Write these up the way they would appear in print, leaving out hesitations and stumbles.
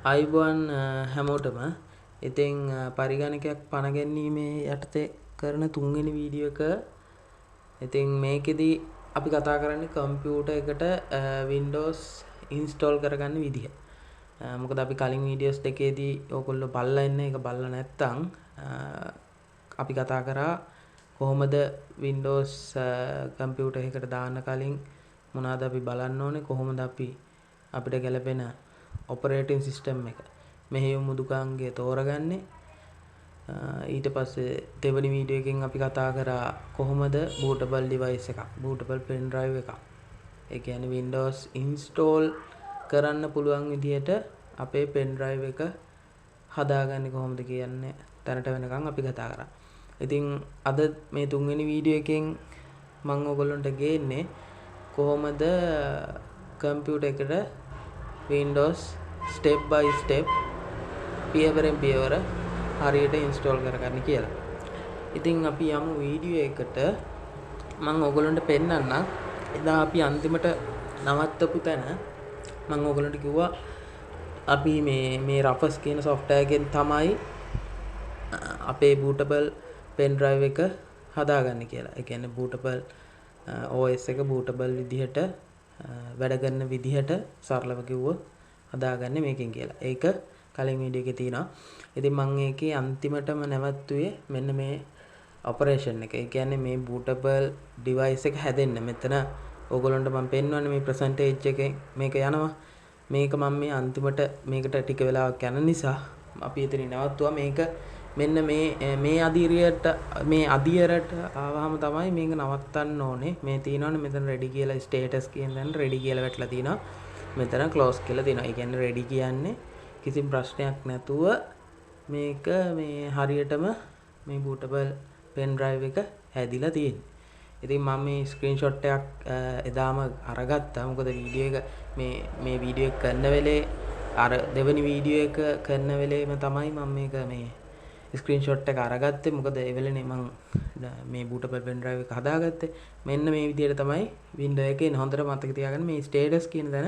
අයිබෝන් හැමෝටම ඉතින් පරිගණකයක් පණ ගැනීමේ යටතේ කරන තුන්වෙනි වීඩියෝ එක. ඉතින් මේකෙදි අපි කතා කරන්නේ කම්පියුටර් එකට Windows install කරගන්න විදිහ. මොකද අපි කලින් වීඩියෝස් දෙකේදී ඕගොල්ලෝ බලලා ඉන්නේ. ඒක බලලා නැත්නම් අපි කතා කරා කොහොමද Windows කම්පියුටර් එකකට දාන්න කලින් මොනවද අපි බලන්න ඕනේ, කොහොමද අපි අපිට ගැලපෙන operating system එක මෙහෙයුම් මුදුකාංගය තෝරගන්නේ. ඊට පස්සේ දෙවෙනි වීඩියෝ එකෙන් අපි කතා කරා කොහොමද bootable device එකක්, bootable pen drive එකක්, ඒ කියන්නේ Windows install කරන්න පුළුවන් විදිහට අපේ pen drive එක හදාගන්නේ කොහොමද කියන්නේ දැනට වෙනකන් අපි කතා කරා. ඉතින් අද මේ තුන්වෙනි වීඩියෝ එකෙන් මම ඔයගොල්ලන්ට ගේන්නේ කොහොමද කම්පියුටර් එකට Windows step by step පියවරෙන් පියවර හරියට install කරගන්න කියලා. ඉතින් අපි යමු වීඩියෝ එකට. මම ඔයගොල්ලන්ට පෙන්නන්නම්. එදා අපි අන්තිමට නවත්තපු තැන මම ඔයගොල්ලන්ට කිව්වා අපි මේ Rufus කියන software එකෙන් තමයි අපේ bootable pen drive එක හදාගන්න කියලා. ඒ කියන්නේ bootable OS එක bootable විදිහට වැඩ කරන විදිහට සරලව කිව්වොත් හදාගන්නේ මේකෙන් කියලා. ඒක කලින් වීඩියෝ එකේ තියෙනවා. ඉතින් මම ඒකේ අන්තිමටම නැවතුවේ මෙන්න මේ ඔපරේෂන් එක. ඒ කියන්නේ මේ bootable device එක හැදෙන්න. මෙතන ඕගොල්ලන්ට මම පෙන්වන්නේ මේ percentage එකෙන් මේක යනවා. මේක මම මේ අන්තිමට මේකට ටික වෙලාවක් යන නිසා අපි එතනින් නැවතුවා. මේක මෙන්න මේ අදියරට ආවහම තමයි මේක නවත්තන්න ඕනේ. මේ තියෙනවනේ මෙතන ready කියලා status කියන තැන ready කියලා වැටලා තියෙනවා. මෙතන close කියලා තියෙනවා. ඒ කියන්නේ ready කියන්නේ කිසි ප්‍රශ්නයක් නැතුව මේක මේ හරියටම මේ bootable pen drive එක හැදිලා තියෙන්නේ. ඉතින් මම මේ screenshot එකක් එදාම අරගත්තා. මොකද වීඩියෝ එක මේ වීඩියෝ එක කරන වෙලේ අර දෙවෙනි වීඩියෝ එක කරන වෙලේම තමයි මම මේක මේ ස්ක්‍රීන්ෂොට් එක අරගත්තේ. මොකද ඒ වෙලේනේ මම මේ bootable pen drive එක හදාගත්තේ. මෙන්න මේ විදිහට තමයි window එකේ හොඳට මතක තියාගන්න මේ status කියන තැන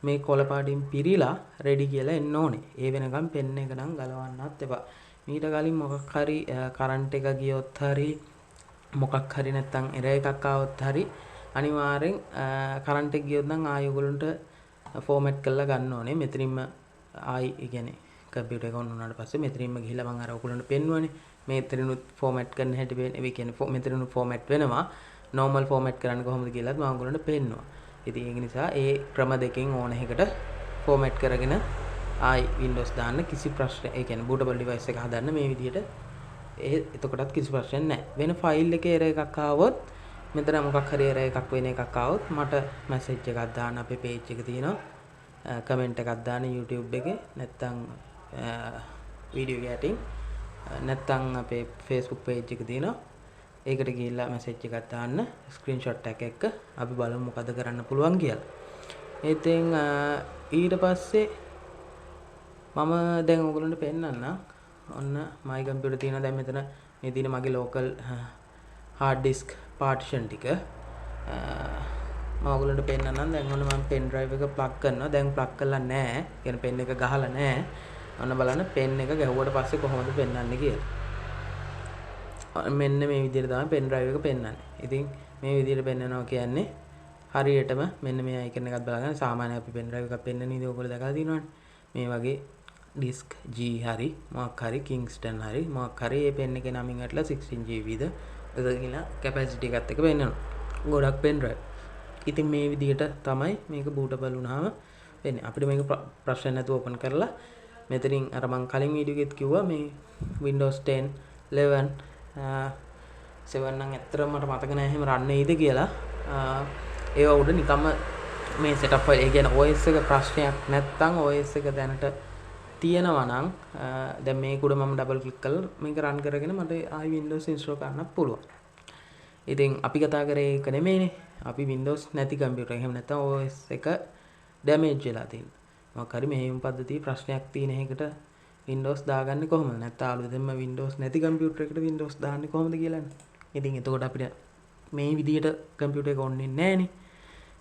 මේ කොළ පාටින් පිරීලා ready කියලා එන්න ඕනේ. ඒ වෙනකම් pen එක නම් ගලවන්නත් එපා. මීට කලින් මොකක් හරි කරන්ට් එක ගියොත් හරි මොකක් හරි නැත්තම් error එකක් ආවොත් හරි අනිවාර්යෙන් කරන්ට් එක ගියොත් නම් ආයෙ ඔයගොල්ලන්ට format කරලා ගන්න ඕනේ. මෙතනින්ම ආයි ඒ කියන්නේ කම්පියුටර් එක on වුණාට පස්සේ මෙතනින්ම ගිහිල්ලා මම අර ඔයගොල්ලන්ට පෙන්වන්නේ මෙතනිනුත් format කරන්න හැටි ඒ කියන්නේ මෙතනිනුත් format වෙනවා. normal format කරන්න කොහොමද කියලාත් මම ඔයගොල්ලන්ට පෙන්වනවා. ඉතින් ඒක නිසා ඒ ක්‍රම දෙකෙන් ඕන එකකට format කරගෙන ආයි Windows දාන්න කිසි ප්‍රශ්නයක් ඒ කියන්නේ bootable device එක හදන්න මේ විදිහට එතකොටත් කිසි ප්‍රශ්නයක් නැහැ. වෙන ෆයිල් එකේ error එකක් ආවොත් මෙතන මොකක් හරි error එකක් වෙන එකක් ආවොත් මට message එකක් දාන්න අපේ page එක තියෙනවා. comment එකක් දාන්න YouTube එකේ නැත්තම් වීඩියෝ ගැටින් නැත්තම් අපේ Facebook page එක තියෙනවා. ඒකට ගිහිල්ලා message එකක් දාන්න screenshot එකක් එක්ක අපි බලමු මොකද කරන්න පුළුවන් කියලා. ඉතින් ඊට පස්සේ මම දැන් ඔයගොල්ලන්ට පෙන්නන්නම්. ඔන්න my computer තියෙනවා. දැන් මෙතන මේ තියෙන මගේ local hard disk partition ටික මම ඔයගොල්ලන්ට පෙන්නන්නම්. දැන් ඔන්න මම pen drive එක plug කරනවා. දැන් plug කරලා නැහැ. කියන්නේ pen එක ගහලා නැහැ. ඔන්න බලන්න pen එක ගැහුවට පස්සේ කොහොමද පෙන්වන්නේ කියලා. මෙන්න මේ විදිහට තමයි pen drive එක පෙන්වන්නේ. ඉතින් මේ විදිහට පෙන්වනවා කියන්නේ හරියටම මෙන්න මේ icon එකත් බලගන්න. සාමාන්‍ය අපි pen drive එකක් පෙන්වන ඉතින් ඔයගොල්ලෝ දැකලා තියෙනවනේ. මේ වගේ disk G හරි මොකක් හරි Kingston හරි මොකක් හරි මේ pen එකේ නමින් ඇట్లా 16 GB ද එතන capacity එකත් එක පෙන්වනවා. ගොඩක් pen drive. ඉතින් මේ විදිහට තමයි මේක bootable වුණාම වෙන්නේ. අපිට මේක ප්‍රශ්න නැතුව open කරලා මෙතනින් අර මම කලින් වීඩියෝ එකෙත් කිව්වා මේ Windows 10 11 7 නම් ඇත්තටම මට මතක නැහැ එහෙම රන් වෙයිද කියලා. ඒව උඩ නිකම්ම මේ setup file ඒ කියන්නේ OS එක ප්‍රශ්නයක් නැත්තම් OS එක දැනට තියෙනවා නම් දැන් මේක උඩ මම double click කරලා මේක run කරගෙන මට ආයි Windows install කරන්න පුළුවන්. ඉතින් අපි කතා කරේ ඒක නෙමෙයිනේ. අපි Windows නැති කම්පියුටර් එහෙම නැත්තම් OS එක damage වෙලා තියෙනවා. මොකක් හරි මෙහෙයුම් පද්ධතියේ ප්‍රශ්නයක් තියෙන එකකට Windows දාගන්නේ කොහොමද? නැත්නම් ආලුදෙන්ම Windows නැති කම්පියුටර් එකකට Windows දාන්නේ කොහොමද කියලානේ. ඉතින් එතකොට අපිට මේ විදිහට කම්පියුටර් එක on වෙන්නේ නැහනේ.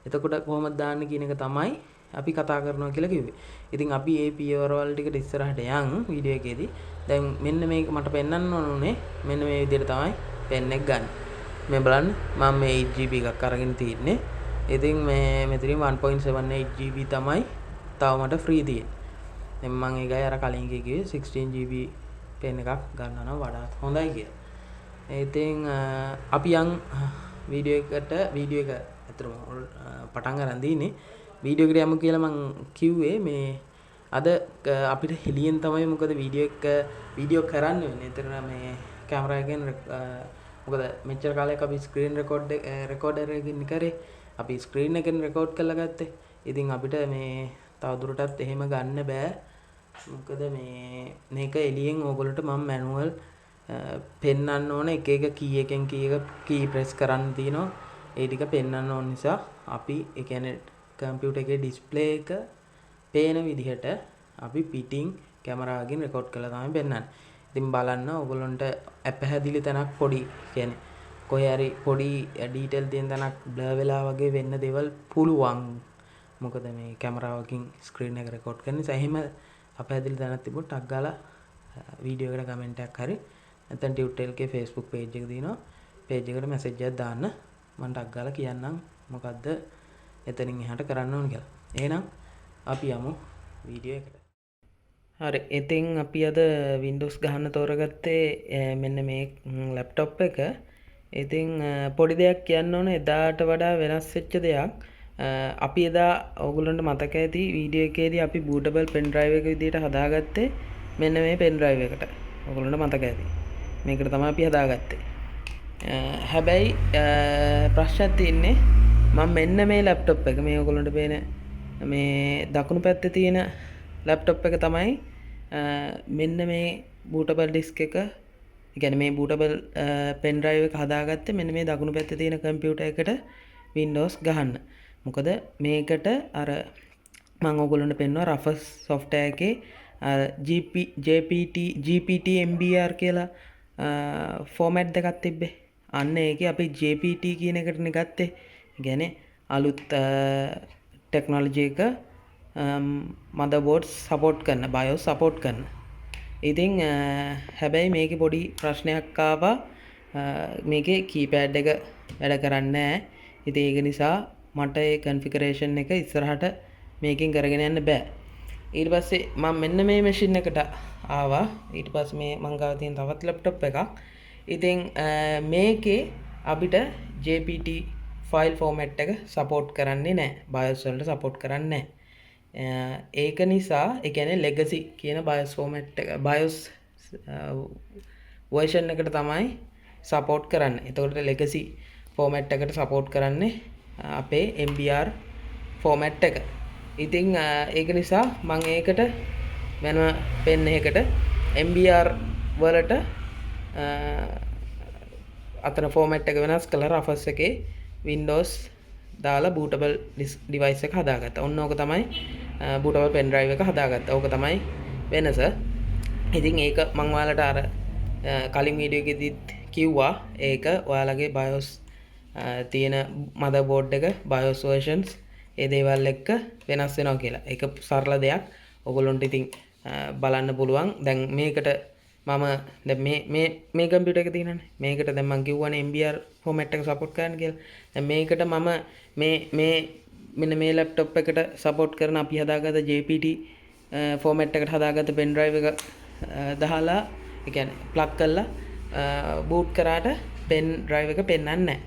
එතකොට කොහොමද දාන්නේ කියන එක තමයි අපි කතා කරනවා කියලා කිව්වේ. ඉතින් අපි ඒ පියවරවල් ටිකට ඉස්සරහට යන් වීඩියෝ එකේදී. දැන් මෙන්න මේක මට පෙන්වන්න ඕනේ. මෙන්න මේ විදිහට තමයි පෙන් එක ගන්න. මේ බලන්න මම මේ 8GB එකක් අරගෙන තින්නේ. ඉතින් මේ මෙතනින් 1.78GB තමයි තව මට ෆ්‍රී තියෙන්නේ. දැන් මම ඒකයි අර කලින් කිව්වේ 16GB පෙන් එකක් ගන්නවා නම් වඩාත් හොඳයි කියලා. ඉතින් අපි යන් වීඩියෝ එක අතරම පටන් ගන්න දීනේ වීඩියෝ එකට යමු කියලා මම කිව්වේ මේ අද අපිට හෙලියෙන් තමයි මොකද වීඩියෝ කරන්න වෙන්නේ. ඒතර මේ කැමරා එකෙන් මොකද මෙච්චර කාලයක් අපි ස්ක්‍රීන් රෙකෝඩර් එකකින් කරේ. අපි ස්ක්‍රීන් එකෙන් රෙකෝඩ් කරලා ගත්තේ. ඉතින් අපිට මේ තවදුරටත් එහෙම ගන්න බෑ. මොකද මේක එළියෙන් ඕගොල්ලන්ට මම මැනුවල් පෙන්වන්න ඕන එක කී එකෙන් කී ප්‍රෙස් කරන්න තියෙනවා. ඒ ටික පෙන්වන්න ඕන නිසා අපි ඒ කියන්නේ කම්පියුටර් එකේ ඩිස්ප්ලේ එක පේන විදිහට අපි පිටින් කැමරාවකින් රෙකෝඩ් කරලා තමයි පෙන්වන්නේ. ඉතින් බලන්න ඕගොල්ලන්ට අපැහැදිලි තැනක් පොඩි කියන්නේ කොහේ හරි පොඩි ඩීටේල් තියෙන තැනක් බ්ලර් වෙලා වගේ වෙන්න දේවල් පුළුවන්. මොකද මේ කැමරාවකින් ස්ක්‍රීන් එක රෙකෝඩ් කරන නිසා එහෙම අපැහැදිලි තැනක් තිබුණොත් ටක් ගාලා වීඩියෝ එකට කමෙන්ට් එකක් හරි නැත්නම් ටියුටෝරියල් එකේ Facebook page එක දිනවා. page එකට message එකක් දාන්න. මම ටක් ගාලා කියන්නම් මොකද්ද එතනින් එහාට කරන්න ඕන කියලා. එහෙනම් අපි යමු වීඩියෝ එකට. හරි. ඉතින් අපි අද Windows ගහන්න තෝරගත්තේ මෙන්න මේ laptop එක. ඉතින් පොඩි දෙයක් කියන්න ඕන එදාට වඩා වෙනස් වෙච්ච දෙයක්. අපි එදා ඔයගොල්ලන්ට මතක ඇති වීඩියෝ එකේදී අපි bootable pen drive එක විදිහට හදාගත්තේ මෙන්න මේ pen drive එකට. ඔයගොල්ලන්ට මතක ඇති. මේකට තමයි අපි හදාගත්තේ. හැබැයි ප්‍රශ්නයක් තියෙන්නේ මම මෙන්න මේ ලැප්ටොප් එක මේ ඔයගොල්ලන්ට පේන මේ දකුණු පැත්තේ තියෙන ලැප්ටොප් එක තමයි මෙන්න මේ bootable disk එක. ඒ කියන්නේ මේ bootable pen drive එක හදාගත්තේ මෙන්න මේ දකුණු පැත්තේ තියෙන කම්පියුටර් එකට Windows ගහන්න. මොකද මේකට අර මම ඔයගොල්ලන්ට පෙන්වනවා Rufus software එකේ GPT MBR කියලා ෆෝමැට් දෙකක් තිබ්බේ. අන්න ඒකේ අපි JPT කියන එකටනේ ගත්තේ. කියන්නේ අලුත් ටෙක්නොලොජි එක motherboards support කරන BIOS support කරන. ඉතින් හැබැයි මේකේ පොඩි ප්‍රශ්නයක් ආවා. මේකේ keypad එක වැඩ කරන්නේ නැහැ. ඉතින් ඒක නිසා මට ඒ configuration එක ඉස්සරහට මේකෙන් කරගෙන යන්න බෑ. ඊට පස්සේ මම මෙන්න මේ මැෂින් එකට ආවා. ඊට පස්සේ මේ මං ගාව තියෙන තවත් ලැප්ටොප් එකක්. ඉතින් මේකේ අපිට JPT ෆයිල් ෆෝමැට් එක සපෝට් කරන්නේ නැහැ. BIOS වලට සපෝට් කරන්නේ නැහැ. ඒක නිසා ඒ කියන්නේ legacy කියන BIOS ෆෝමැට් එක BIOS version එකට තමයි සපෝට් කරන්නේ. එතකොට legacy ෆෝමැට් එකට සපෝට් කරන්නේ අපේ MBR ෆෝමැට් එක. ඉතින් ඒක නිසා මම ඒකට වෙනම පෙන් එකකට MBR වලට අතන ෆෝමැට් එක වෙනස් කළා Rufus එකේ Windows දාලා bootable device එක හදාගත්තා. ඔන්න ඕක තමයි bootable pen drive එක හදාගත්තා. ඕක තමයි වෙනස. ඉතින් ඒක මම ඔයාලට අර කලින් වීඩියෝ එකෙදිත් කිව්වා ඒක ඔයාලගේ BIOS තියෙන motherboard එක BIOS versions ඒ දේවල් එක්ක වෙනස් වෙනවා කියලා. ඒක සරල දෙයක්. ඔයගොල්ලන්ට ඉතින් බලන්න පුළුවන්. දැන් මේකට මම දැන් මේ කම්පියුටර් එක තියෙනනේ. මේකට දැන් මම කිව්වනේ MBR ෆෝමැට් එක සපෝට් කරන්න කියලා. දැන් මේකට මම මෙන්න මේ ලැප්ටොප් එකට සපෝට් කරන අපි හදාගත්ත JPT ෆෝමැට් එකට හදාගත්ත pen drive එක දාලා ඒ කියන්නේ ප්ලග් කරලා boot කරාට pen drive එක පෙන්වන්නේ නැහැ.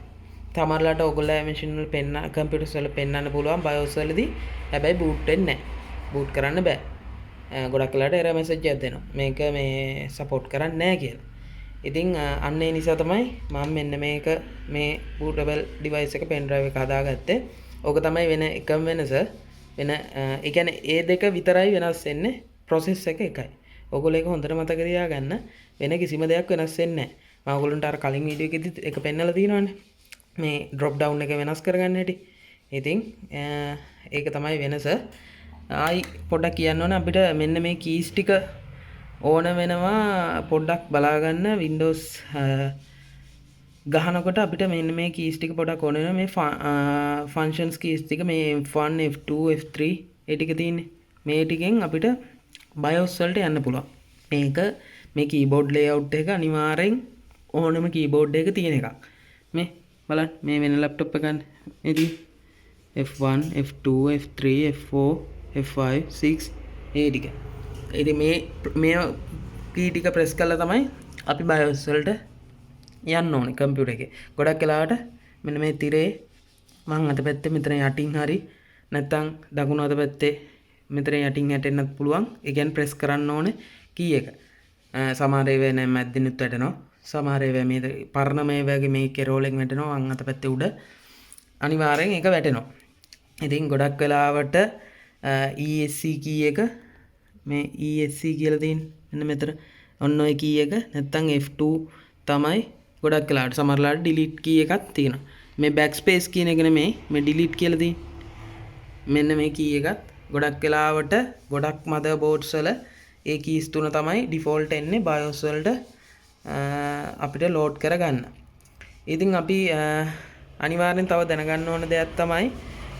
තමරලාට ඔයගොල්ලෝ මැෂින් වල කම්පියුටර්ස් වල පෙන්වන්න පුළුවන් BIOS වලදී. හැබැයි boot වෙන්නේ නැහැ. boot කරන්න බෑ. ගොඩක් වෙලාට error message එකක් දෙනවා. මේක මේ support කරන්නේ නැහැ කියලා. ඉතින් අන්න ඒ නිසා තමයි මම මෙන්න මේක මේ bootable device එක pen drive එක හදාගත්තේ. ඕක තමයි වෙන එකම වෙනස. වෙන ඒ කියන්නේ ඒ දෙක විතරයි වෙනස් වෙන්නේ. process එක එකයි. ඔයගොල්ලෝ ඒක හොඳට මතක තියාගන්න. වෙන කිසිම දෙයක් වෙනස් වෙන්නේ නැහැ. මම ඔයගොල්ලන්ට අර කලින් වීඩියෝ එකෙදිත් ඒක පෙන්නලා තියෙනවානේ. මේ drop down එක වෙනස් කරගන්න හැටි. ඉතින් ඒක තමයි වෙනස. ආයි පොඩ්ඩක් කියන්න ඕන අපිට මෙන්න මේ කීස් ටික ඕන වෙනවා පොඩ්ඩක් බලා ගන්න Windows ගහනකොට අපිට මෙන්න මේ කීස් ටික පොඩ්ඩක් ඕන වෙනවා මේ functions කීස් ටික මේ F1 F2 F3 ඒ ටික තියෙන්නේ. මේ ටිකෙන් අපිට BIOS වලට යන්න පුළුවන්. මේක මේ keyboard layout එක අනිවාර්යෙන් ඕනම keyboard එකක තියෙන එකක්. මේ බලන්න මේ වෙන laptop එක ගන්න. මේ තියෙන්නේ F1 F2 F3 F4 F5 6 ඒ ටික. ඉතින් මේ key ටික press කළා තමයි අපි BIOS වලට යන්න ඕනේ කම්පියුටර් එකේ. ගොඩක් වෙලාවට මෙන්න මේ තිරේ මං අත පැත්තේ මෙතන යටින් හරි නැත්නම් දකුණු අත පැත්තේ මෙතන යටින් හැටෙන්නත් පුළුවන්. ඒ කියන්නේ press කරන්න ඕනේ key එක. සමහර ඒවා නෑ මැද්දිනුත් වැටෙනවා. සමහර ඒවා මේ පරණ මේ වගේ මේ කෙරෝලෙන් වැටෙනවා. වම් අත පැත්තේ උඩ අනිවාර්යෙන් ඒක වැටෙනවා. ඉතින් ගොඩක් වෙලාවට ESC key එක මේ ESC කියලා තියෙන මෙන්න මෙතන ඔන්න ඔය key එක නැත්නම් F2 තමයි ගොඩක් වෙලාවට සමහරලාට delete key එකක් තියෙනවා. මේ backspace කියන එක නෙමෙයි මේ delete කියලා තියෙන්නේ. මෙන්න මේ key එකත් ගොඩක් වෙලාවට ගොඩක් motherboards වල ඒ keys තුන තමයි default එන්නේ BIOS වලට අපිට load කරගන්න. ඉතින් අපි අනිවාර්යෙන් තව දැනගන්න ඕන දෙයක් තමයි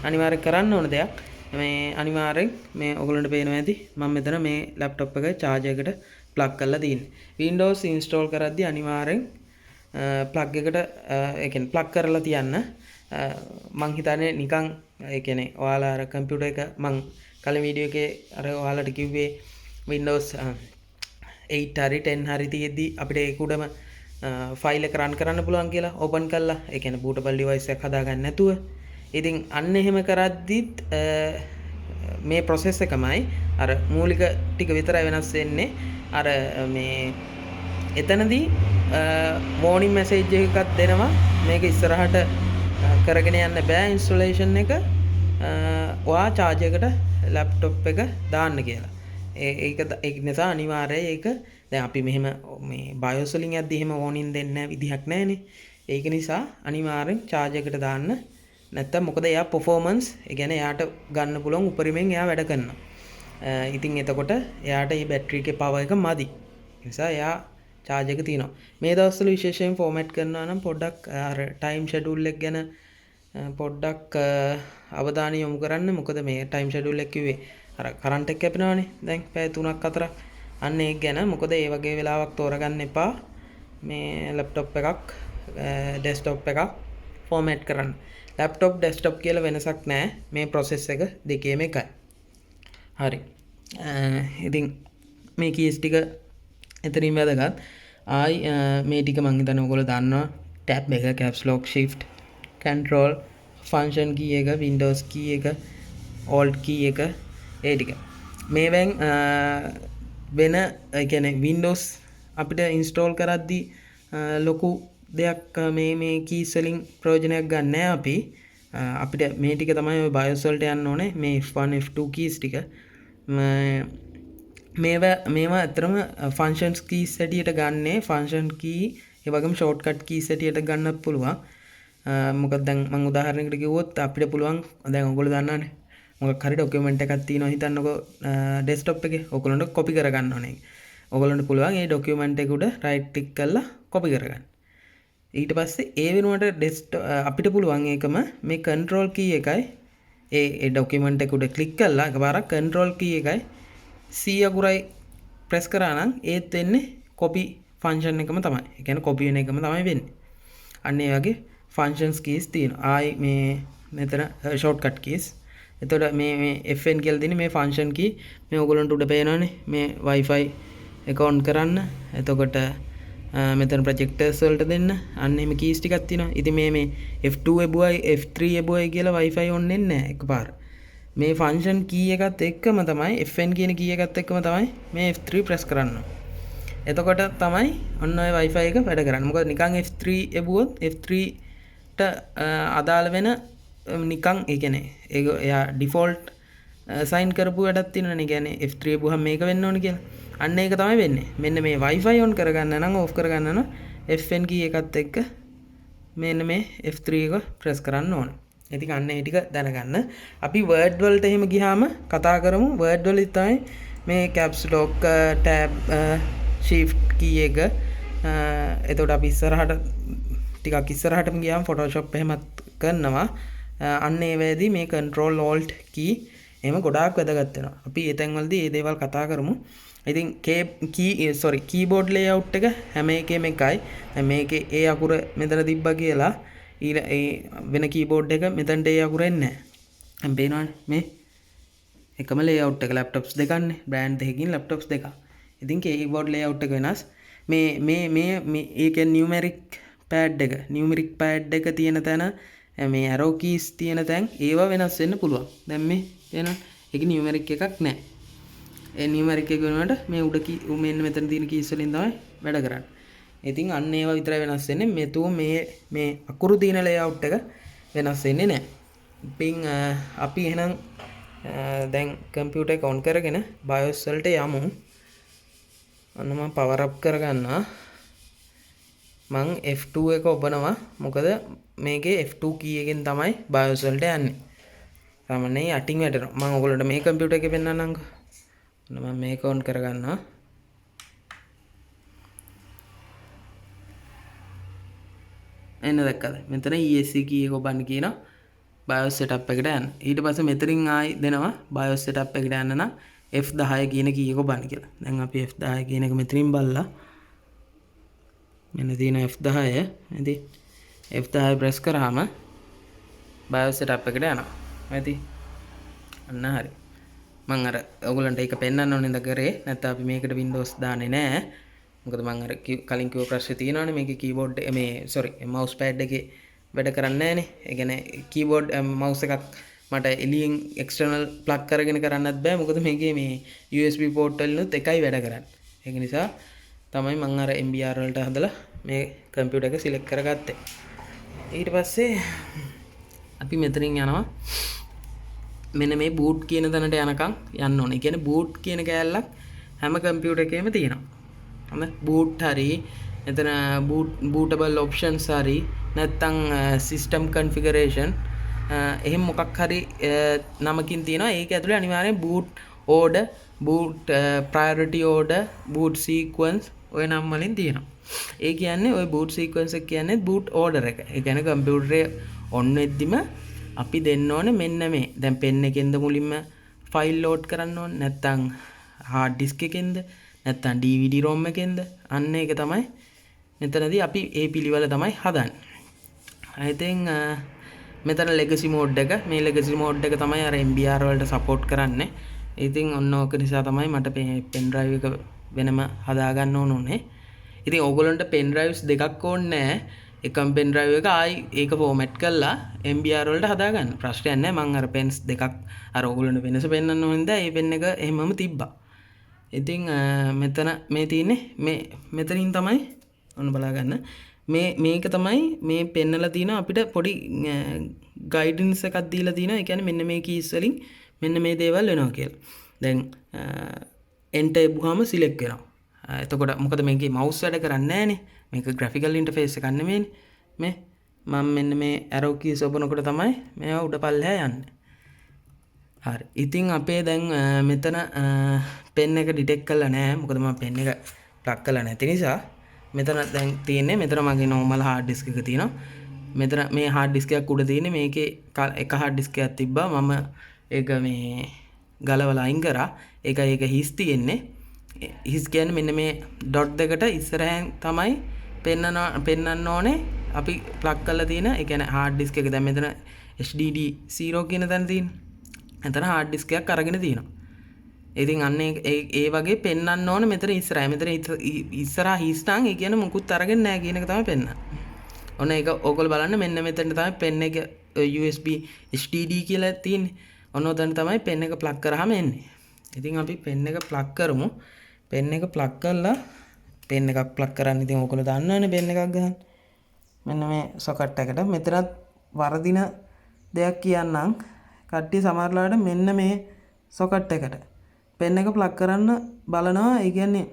අනිවාර්යෙන් කරන්න ඕන දෙයක් මේ අනිවාර්යෙන් මේ ඔයගොල්ලන්ට පේනවා ඇති මම මෙතන මේ laptop එක charger එකට plug කරලා තියෙන්නේ. Windows install කරද්දී අනිවාර්යෙන් plug එකට ඒ කියන්නේ plug කරලා තියන්න. මං හිතන්නේ නිකන් ඒ කියන්නේ ඔයාලා අර කම්පියුටර් එක මං කලින් වීඩියෝ එකේ අර ඔයාලට කිව්වේ Windows 8 හරි 10 හරි තියෙද්දි අපිට ඒක උඩම ෆයිල් එක රන් කරන්න පුළුවන් කියලා ඕපන් කරලා ඒ කියන්නේ bootable device එකක් හදාගන්න නැතුව. ඉතින් අන්න එහෙම කරද්දිත් මේ process එකමයි අර මූලික ටික විතරයි වෙනස් වෙන්නේ. අර මේ එතනදී warning message එකක් දෙනවා මේක ඉස්සරහට කරගෙන යන්න බෑ installation එක ඔයා charge එකට laptop එක දාන්න කියලා. ඒක නිසා අනිවාර්යයි ඒක දැන් අපි මෙහෙම මේ BIOS වලින් යද්දි එහෙම warning දෙන්න විදිහක් නැහැනේ. ඒක නිසා අනිවාර්යෙන් charge එකට දාන්න. නැත්තම් මොකද එයා performance ඒ කියන්නේ එයාට ගන්න පුළුවන් උපරිමයෙන් එයා වැඩ කරනවා. ඉතින් එතකොට එයාට මේ බැටරි එකේ power එක මදි. ඒ නිසා එයා charge එක තියෙනවා. මේ දවස්වල විශේෂයෙන් format කරනවා නම් පොඩ්ඩක් අර time schedule එක ගැන පොඩ්ඩක් අවධානය යොමු කරන්න. මොකද මේ time schedule එක කිව්වේ අර කරන්ට් එක කැපෙනවානේ. දැන් පැය 3ක් 4ක්. අන්න ඒක ගැන මොකද ඒ වගේ වෙලාවක් තෝරගන්න එපා. මේ laptop එකක් desktop එකක් format කරන්න. laptop desktop කියලා වෙනසක් නැහැ. මේ process එක දෙකේම එකයි. හරි. ඉතින් මේ keys ටික එතනින් වැදගත්. ආයි මේ ටික මං හිතන්නේ ඔයගොල්ලෝ දන්නවා. tab එක, caps lock, shift, control, function key එක, windows key එක, alt key එක ඒ ටික. මේවෙන් වෙන ඒ කියන්නේ windows අපිට install කරද්දී ලොකු දෙයක් මේ keys වලින් ප්‍රයෝජනයක් ගන්න නැහැ අපි. අපිට මේ ටික තමයි ඔය BIOS වලට යන්න ඕනේ. මේ F1 F2 keys ටික. මේවා අතරම functions keys හැටියට ගන්නේ function key ඒ වගේම shortcut keys හැටියට ගන්නත් පුළුවන්. මොකද දැන් මම උදාහරණයකට කිව්වොත් අපිට පුළුවන් දැන් ඔයගොල්ලෝ දන්නවනේ මොකක් හරි ડોකියුමන්ට් එකක් තියෙනවා හිතන්නකෝ ඩෙස්ක්ටොප් එකේ ඔයගොල්ලන්ට කොපි කරගන්න ඕනේ. ඔයගොල්ලන්ට පුළුවන් ඒ ડોකියුමන්ට් එක උඩ රයිට් ක්ලික් කරලා කොපි කරගන්න. ඊට පස්සේ ඒ වෙනුවට අපිට පුළුවන් ඒකම මේ control key එකයි ඒ ડોකියුමන්ට් එක උඩ ක්ලික් කරලා එකපාරක් control key එකයි C අකුරයි press කරා නම් ඒත් වෙන්නේ copy function එකම තමයි. ඒ කියන්නේ copy වෙන එකම තමයි වෙන්නේ. අන්න ඒ වගේ functions keys තියෙනවා. ආයි මේ මෙතන shortcut keys. එතකොට මේ FN කියලා දෙන්නේ මේ function key මේ ඔයගොල්ලන්ට උඩ පේනවනේ මේ wifi එක on කරන්න. එතකොට මෙතන projectors වලට දෙන්න අන්න එහෙම keys ටිකක් තියෙනවා. ඉතින් මේ F2 එබුවයි F3 එබුවයි කියලා wifi on වෙන්නේ නැහැ එකපාර. මේ function key එකත් එක්කම තමයි FN කියන key එකත් එක්කම තමයි මේ F3 press කරන්න. එතකොට තමයි ඔන්න ඔය wifi එක වැඩ කරන්නේ. මොකද නිකන් F3 එබුවොත් F3ට අදාළ වෙන නිකන් ඒ කියන්නේ ඒක එයා default assign කරපු වැඩක් තියෙනවනේ. කියන්නේ F3 එබුවහම මේක වෙන්න ඕනේ කියලා. අන්න ඒක තමයි වෙන්නේ. මෙන්න මේ wifi on කරගන්න නම් off කරගන්න නම් FN key එකත් එක්ක මෙන්න මේ F3 එක press කරන්න ඕනේ. ඉතින් අන්න ඒ ටික දැනගන්න. අපි word වලට එහෙම ගියාම කතා කරමු. word වල තමයි මේ caps lock tab shift key එක. එතකොට අපි ඉස්සරහට ටිකක් ඉස්සරහටම ගියාම Photoshop එහෙමත් කරනවා. අන්න ඒ වෙලේදී මේ control alt key එහෙම ගොඩාක් වැදගත් වෙනවා. අපි ඒ තැන්වලදී මේ දේවල් කතා කරමු. ඉතින් කීබෝඩ් ලේඅවුට් එක හැම එකෙම එකයි. දැන් මේකේ ඒ අකුර මෙතන තිබ්බා කියලා ඒ වෙන කීබෝඩ් එක මෙතනට ඒ අකුර එන්නේ නැහැ. දැන් පේනවනේ මේ එකම ලේඅවුට් එක ලැප්ටොප්ස් දෙකන්නේ බ්‍රෑන්ඩ් දෙකකින් ලැප්ටොප්ස් දෙකක්. ඉතින් කීබෝඩ් ලේඅවුට් එක වෙනස්. මේ ඒකේ නියුමරික් පෑඩ් එක තියෙන තැන මේ ඇරෝ කීස් තියෙන තැන් ඒවා වෙනස් වෙන්න පුළුවන්. දැන් මේ එනවා ඒක නියුමරික් එකක් නැහැ. ඒ නියුමරික් එක වෙනකොට මේ උඩ මෙන්න මෙතන තියෙන කීස් වලින් තමයි වැඩ කරන්නේ. ඉතින් අන්න ඒවා විතරයි වෙනස් වෙන්නේ. මේ අකුරු තියෙන ලේඅවුට් එක වෙනස් වෙන්නේ නැහැ. ඉතින් අපි එහෙනම් දැන් කම්පියුටර් එක ඔන් කරගෙන BIOS වලට යමු. අන්න මම පවර් අප් කරගන්නවා. මං F2 එක ඔබනවා. මොකද මේකේ F2 කී එකෙන් තමයි BIOS වලට යන්නේ. සාමාන්‍යයෙන් යටින් වැටෙනවා. මම ඔයගොල්ලන්ට මේ කම්පියුටර් එකේ පෙන්නන්නම්කෝ. මම මේක ඔන් කරගන්නවා. එන්න දැක්කද? මෙතන ESC කී එක ඔබන්න කියනවා. BIOS setup එකට යන්න. ඊට පස්සේ මෙතනින් ආයි දෙනවා BIOS setup එකට යන්න නම් F10 කියන කී එක ඔබන්න කියලා. දැන් අපි F10 කියන එක මෙතනින් බලලා මෙන්න තියෙන F10. ඉතින් F10 ප්‍රෙස් කරාම BIOS setup එකට යනවා. ඇති. අන්න හරි. මම අර ඔයගොල්ලන්ට ඒක පෙන්නන්න ඕනේ නේද කරේ. නැත්නම් අපි මේකට Windows දාන්නේ නැහැ. මොකද මම අර කලින් කිව්ව ප්‍රශ්නේ තියෙනවානේ මේකේ කීබෝඩ් mouse pad එකේ වැඩ කරන්නේ නැහනේ. ඒ කියන්නේ කීබෝඩ් mouse එකක් මට එළියෙන් external plug කරගෙන කරන්නත් බෑ. මොකද මේකේ මේ USB port වලිනුත් එකයි වැඩ කරන්නේ. ඒක නිසා තමයි මම අර MBR වලට හදලා මේ කම්පියුටර් එක සිලෙක්ට් කරගත්තේ. ඊට පස්සේ අපි මෙතනින් යනවා මෙන්න මේ boot කියන තැනට යනකම් යන්න ඕනේ. ඒ කියන්නේ boot කියන කෑල්ලක් හැම කම්පියුටර් එකේම තියෙනවා. හරි boot හරි එතන bootable options හරි නැත්නම් system configuration එහෙම මොකක් හරි නමකින් තියෙනවා. ඒක ඇතුලේ අනිවාර්යෙන් boot order boot priority order boot sequence ඔය නම් වලින් තියෙනවා. ඒ කියන්නේ ඔය boot sequence එක කියන්නේ boot order එක. ඒ කියන්නේ කම්පියුටරේ on වෙද්දිම අපි දෙන්න ඕනේ මෙන්න මේ. දැන් pen එකෙන්ද මුලින්ම ෆයිල් ලෝඩ් කරන්න ඕනේ. නැත්නම් hard disk එකෙන්ද නැත්නම් DVD ROM එකෙන්ද අන්න ඒක තමයි මෙතනදී අපි ඒ පිළිවෙල තමයි හදන්නේ. ඉතින් මෙතන legacy mode එක මේ legacy mode එක තමයි අර MBR වලට support කරන්නේ. ඉතින් ඔන්න ඕක නිසා තමයි මට pen drive එක වෙනම හදා ගන්න ඕනේ. ඉතින් ඕගොල්ලන්ට pen drives දෙකක් ඕනේ නැහැ. එකම pen drive එක ආයි ඒක format කරලා MBR වලට හදා ගන්න. ප්‍රශ්නයක් නැහැ. මම අර pens දෙකක් අර ඕගොල්ලන්ට වෙනස පෙන්වන්න ඕනේ නේද? ඒ pen එක එහෙමම තිබ්බා. ඉතින් මෙතන මේ තියෙන්නේ මෙතනින් තමයි ඔන්න බලා ගන්න. මේක තමයි මේ පෙන්නලා තියෙන අපිට පොඩි ගයිඩන්ස් එකක් දීලා තියෙනවා. ඒ කියන්නේ මෙන්න මේ කීස් වලින් මෙන්න මේ දේවල් වෙනවා කියලා. දැන් enter බුහම සිලෙක්ට් වෙනවා. එතකොට මොකද මේකේ mouse වැඩ කරන්නේ නැහනේ. මේක graphical interface එකක් නෙමෙයිනේ. මේ මම මෙන්න මේ arrow keys ඔබනකොට තමයි මේවා උඩ පල්ලෙහා යන්නේ. හරි. ඉතින් අපේ දැන් මෙතන pen එක detect කරලා නැහැ. මොකද මම pen එක plug කරලා නැති නිසා. මෙතන දැන් තියෙන්නේ මෙතන මගේ normal hard disk එක තියෙනවා. මෙතන මේ hard disk එකක් උඩ තියෙන්නේ. මේකේ එක hard disk එකක් තිබ්බා. මම ඒක මේ ගලවලා අයින් කරා. ඒක හිස් තියෙන්නේ. හිස් කියන්නේ මෙන්න මේ dot දෙකට ඉස්සරහින් තමයි පෙන්නන්න ඕනේ. අපි plug කරලා තියෙන ඒ කියන්නේ hard disk එක දැන් මෙතන HDD 0 කියන තැන තියෙන්නේ. එතන hard disk එකක් අරගෙන තියෙනවා. ඉතින් අන්න ඒ වගේ පෙන්වන්න ඕනේ මෙතන ඉස්සරහා. මෙතන ඉස්සරහා හිස්ටන් ඒ කියන්නේ මුකුත් අරගෙන නැහැ කියන එක තමයි පෙන්වන්නේ. ඔන්න ඒක ඕගොල්ලෝ බලන්න මෙන්න මෙතන තමයි pen එක USB HDD කියලා තියෙන්නේ. ඔන්න උතන තමයි pen එක plug කරාම එන්නේ. ඉතින් අපි pen එක plug කරමු. pen එක plug කරලා pen එකක් plug කරන්න ඉතින් ඕගොල්ලෝ දන්නවනේ pen එකක් ගන්න. මෙන්න මේ socket එකට මෙතනත් වරදින දෙයක් කියන්නම්. කට්ටිය සමහරලාට මෙන්න මේ socket එකට pen එක plug කරන්න බලනවා. ඒ කියන්නේ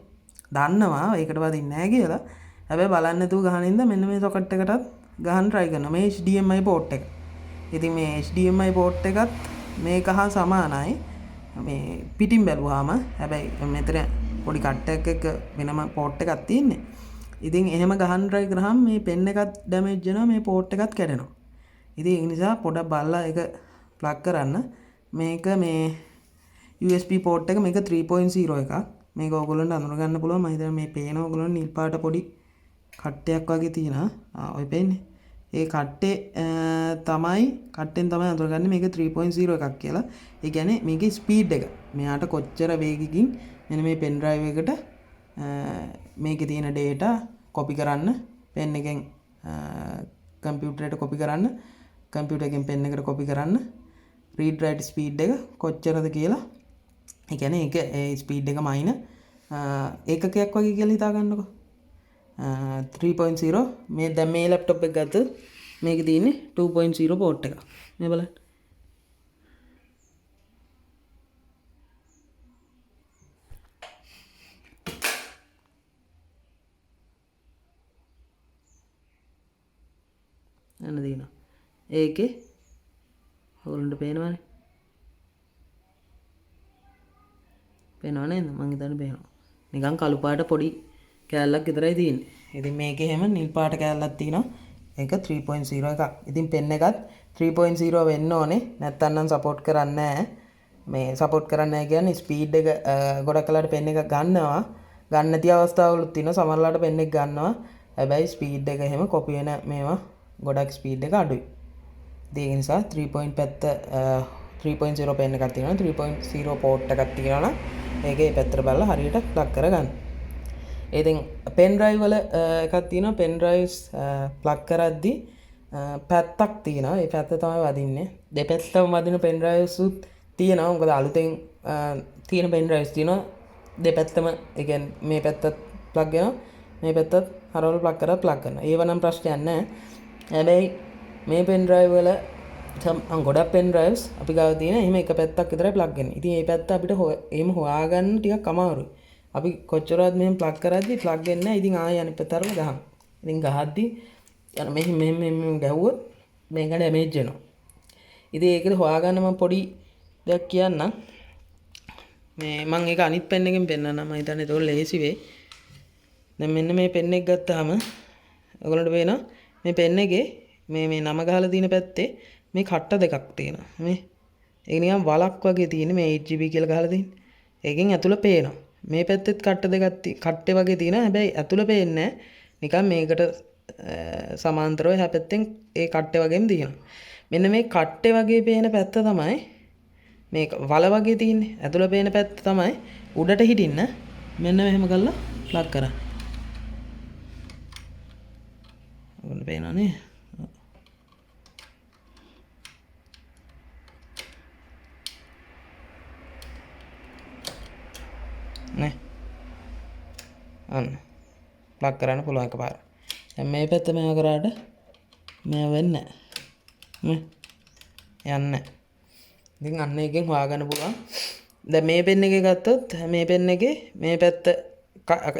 දන්නවා ඒකට වදින්නේ නැහැ කියලා. හැබැයි බලන්න නැතුව ගහන ඉඳ මෙන්න මේ socket එකටත් ගහන්න try කරනවා. මේ HDMI port එක. ඉතින් මේ HDMI port එකත් මේක හා සමානයි. මේ පිටින් බැලුවාම හැබැයි මෙතන පොඩි කට්ටයක් එක වෙනම port එකක් තියෙන්නේ. ඉතින් එහෙම ගහන්න try කරාම මේ pen එකත් damage වෙනවා. මේ port එකත් කැඩෙනවා. ඉතින් ඒ නිසා පොඩක් බලලා ඒක plug කරන්න. මේක මේ USB port එක මේක 3.0 එකක්. මේක ඔයගොල්ලන්ට අඳුර ගන්න පුළුවන්. මම හිතන්නේ මේ පේන ඔයගොල්ලන්ට නිල් පාට පොඩි කට්ටයක් වගේ තියෙනවා. ඔය පේන්නේ. ඒ කට්ටෙන් තමයි අඳුරගන්නේ මේක 3.0 එකක් කියලා. ඒ කියන්නේ මේකේ ස්පීඩ් එක. මෙයාට කොච්චර වේගකින් මෙන්න මේ පෙන් ඩ්‍රයිව් එකට මේකේ තියෙන data copy කරන්න පෙන් එකෙන් කම්පියුටරයට copy කරන්න කම්පියුටර් එකෙන් පෙන් එකට copy කරන්න read write speed එක කොච්චරද කියලා. ඒ කියන්නේ ඒක ඒ ස්පීඩ් එක මයින ඒකකයක් වගේ කියලා හිතා ගන්නකො. 3.0 මේ දැන් මේ ලැප්ටොප් එක ගත්තොත් මේකේ තියෙන්නේ 2.0 port එක. මේ බලන්න. එන්න දිනවා. ඒකේ ඔයගොල්ලන්ට පේනවනේ. පේනව නේද? මං හිතන්නේ පේනවා. නිකන් කළු පාට පොඩි කෑල්ලක් විතරයි තියෙන්නේ. ඉතින් මේකේ හැම නිල් පාට කෑල්ලක් තියෙනවා. ඒක 3.0 එකක්. ඉතින් පෙන් එකත් 3.0 වෙන්න ඕනේ. නැත්තම් නම් සපෝට් කරන්නේ නැහැ. මේ සපෝට් කරන්නේ නැහැ කියන්නේ ස්පීඩ් එක ගොඩක් වෙලාවට පෙන් එක ගන්නවා. ගන්න නැති අවස්ථාවලුත් තියෙනවා. සමහරවිට පෙන් එක ගන්නවා. හැබැයි ස්පීඩ් එක එහෙම කොපි වෙන මේවා ගොඩක් ස්පීඩ් එක අඩුයි. ඒ නිසා 3.0 පෙන් එකක් තියෙනවා. 3.0 port එකක් තියෙනවා. ඒකේ පැත්තට බලලා හරියට ප්ලග් කරගන්න. ඉතින් පෙන් ඩ්‍රයිව් වල එකක් තියෙනවා. පෙන් ඩ්‍රයිව්ස් ප්ලග් කරද්දී පැත්තක් තියෙනවා. ඒ පැත්ත තමයි වදින්නේ. දෙපැත්තම වදින පෙන් ඩ්‍රයිව්ස් උත් තියෙනවා. මොකද අලුතෙන් තියෙන පෙන් ඩ්‍රයිව්ස් තියෙනවා. දෙපැත්තම ඒ කියන්නේ මේ පැත්තත් ප්ලග් වෙනවා. මේ පැත්තත් හරවල ප්ලග් කරලා ප්ලග් කරනවා. ඒව නම් ප්‍රශ්නයක් නැහැ. හැබැයි මේ පෙන් ඩ්‍රයිව් වල ගොඩක් පෙන් ඩ්‍රයිව්ස් අපි ගාව තියෙන එහෙම එක පැත්තක් විතරයි ප්ලග් වෙන්නේ. ඉතින් මේ පැත්ත අපිට එහෙම හොයාගන්න ටිකක් අමාරුයි. අපි කොච්චරවත් මෙහෙම ප්ලග් කරද්දී ප්ලග් වෙන්නේ නැහැ. ඉතින් ආයෙ අනිත් පැත්තට ගහනවා. ඉතින් ගහද්දී යන මෙහෙම ගැහුවොත් මේක ඩැමේජ් වෙනවා. ඉතින් ඒකද හොයාගන්න මම පොඩි දෙයක් කියන්නම්. මේ මම ඒක අනිත් පෙන් එකෙන් පෙන්නන්නම්. මම හිතන්නේ ඒක ලේසි වෙයි. දැන් මෙන්න මේ පෙන් එක ගත්තාම ඔයගොල්ලන්ට පේනවා මේ පෙන් එකේ මේ නම ගහලා තියෙන පැත්තේ මේ කට්ට දෙකක් තියෙනවා. මේ ඒක නිකන් වලක් වගේ තියෙන මේ 8GB කියලා ගහලා තියෙන්නේ. ඒකෙන් ඇතුළ පේනවා. මේ පැත්තෙත් කට්ට දෙකක් කට්ටේ වගේ තියෙනවා. හැබැයි ඇතුළ පේන්නේ නිකන් මේකට සමාන්තරව එහා පැත්තෙන් ඒ කට්ටේ වගේම තියෙනවා. මෙන්න මේ කට්ටේ වගේ පේන පැත්ත තමයි මේක වල වගේ තියෙන්නේ. ඇතුළ පේන පැත්ත තමයි උඩට හිටින්න මෙන්න මෙහෙම කරලා ප්ලග් කරන්න. ඔන්න පේනවනේ. නේ අන්න ප්ලග් කරන්න පුළුවන් එකපාර. දැන් මේ පැත්ත මේව කරාට මේව වෙන්නේ නැහැ. යන්නේ. ඉතින් අන්න එකෙන් හොයාගන්න පුළුවන්. දැන් මේ පෙන් එකේ ගත්තොත් මේ පෙන් එකේ මේ පැත්ත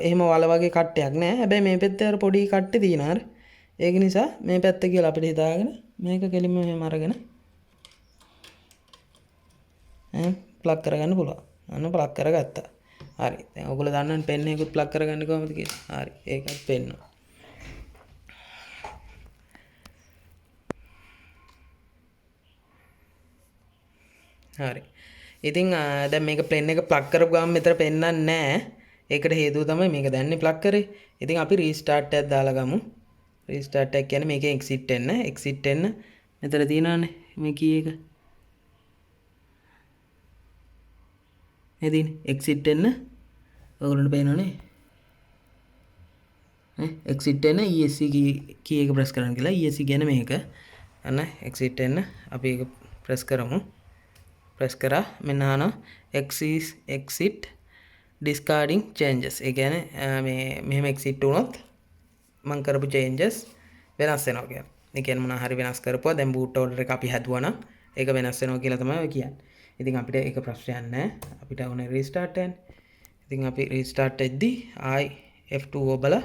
එහෙම වල වගේ කට්ටයක් නැහැ. හැබැයි මේ පැත්තේ අර පොඩි කට්ටේ තියෙනවා. හරි. ඒක නිසා මේ පැත්ත කියලා අපිට හිතාගෙන මේක කෙලින්ම මෙහෙම අරගෙන ප්ලග් කරගන්න පුළුවන්. අන්න ප්ලග් කරගත්තා. හරි. දැන් ඔයගොල්ලෝ දන්නවනේ පෙන් එකකුත් ප්ලග් කරගන්නේ කොහොමද කියලා. හරි. ඒකත් පෙන්නවා. හරි. ඉතින් දැන් මේක පෙන් එක ප්ලග් කරපු ගමන් මෙතන පෙන්වන්නේ නැහැ. ඒකට හේතුව තමයි මේක දැන්නේ ප්ලග් කරේ. ඉතින් අපි රීස්ටාර්ට් එකක් දාලා ගමු. රීස්ටාර්ට් එක කියන්නේ මේකෙන් එක්සිට් වෙන්න. එක්සිට් වෙන්න මෙතන තියෙනවානේ මේ කී එක. එදින එක්සිට් වෙන්න ඔයගොල්ලන්ට පේනවනේ. එක්සිට් වෙන්න ESC කී එක ප්‍රෙස් කරන්න කියලා. ESC කියන්නේ මේක. අන්න එක්සිට් වෙන්න අපි ඒක ප්‍රෙස් කරමු. ප්‍රෙස් කරා මෙන්න අහනවා exit discarding changes. ඒ කියන්නේ මේ මෙහෙම එක්සිට් වුණොත් මම කරපු changes වෙනස් වෙනවා කියන්නේ. ඒ කියන්නේ මොනවා හරි වෙනස් කරපුවා දැන් boot order එක අපි හැදුවා නම් ඒක වෙනස් වෙනවා කියලා තමයි ඔය කියන්නේ. ඉතින් අපිට ඒක ප්‍රශ්නයක් නැහැ. අපිට ඕනේ restart යන්න. ඉතින් අපි restart එද්දි ආයි F2 ඔබලා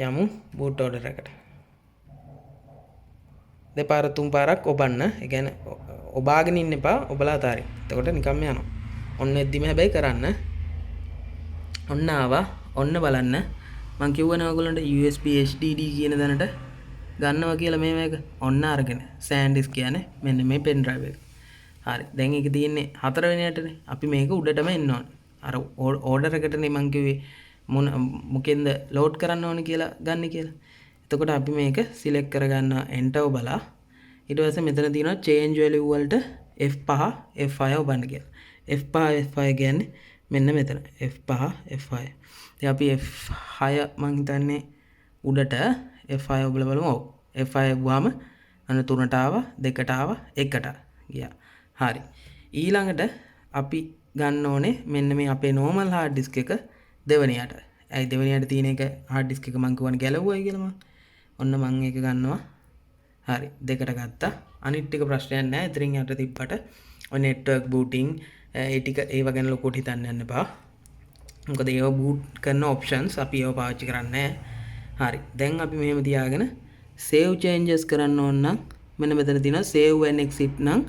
යමු boot order එකට. දෙපාර තුන් පාරක් ඔබන්න. ඒ කියන්නේ ඔබාගෙන ඉන්න එපා. ඔබලා අතාරින්න. එතකොට නිකම්ම යනවා. ඔන්න එද්දිම හැබැයි කරන්න. ඔන්න ආවා. ඔන්න බලන්න. මං කිව්වනේ ඔයගොල්ලන්ට USB HDD කියන දැනට ගන්නවා කියලා මේක. ඔන්න අරගෙන. SanDisk කියන්නේ මෙන්න මේ pen drive එක. හරි දැන් ඒක තියෙන්නේ 4 වෙනියටනේ. අපි මේක උඩටම එන්න ඕනේ. අර ඕඩර් එකටනේ මං කිව්වේ මොකෙන්ද ලෝඩ් කරන්න ඕනේ කියලා ගන්න කියලා. එතකොට අපි මේක සිලෙක්ට් කරගන්නවා enter ඔබලා. ඊට පස්සේ මෙතන තියෙනවා change value වලට F5 F5 ඔබන්න කියලා. F5 F5 කියන්නේ මෙන්න මෙතන F5 F5. ඉතින් අපි F6 මං හිතන්නේ උඩට F5 ඔබලා බලමු. ඔව් F5 ගුවාම අන්න 3ට ආවා 2ට ආවා 1ට ගියා. හරි. ඊළඟට අපි ගන්න ඕනේ මෙන්න මේ අපේ normal hard disk එක දෙවෙනියට. ඇයි දෙවෙනියට තියෙන එක hard disk එක මං කියවන ගැලවුවයි කියලා මං. ඔන්න මං ඒක ගන්නවා. හරි. දෙකට ගත්තා. අනිත් ටික ප්‍රශ්නයක් නැහැ. ඉතින් යට තිබ්බට ඔය network booting ඒ ටික ඒව ගැන ලොකුට හිතන්න යන්න එපා. මොකද ඒව boot කරන options අපි ඒව පාවිච්චි කරන්නේ නැහැ. හරි. දැන් අපි මෙහෙම තියාගෙන save changes කරන්න ඕන නම් මෙන්න මෙතන තියෙනවා save and exit නම්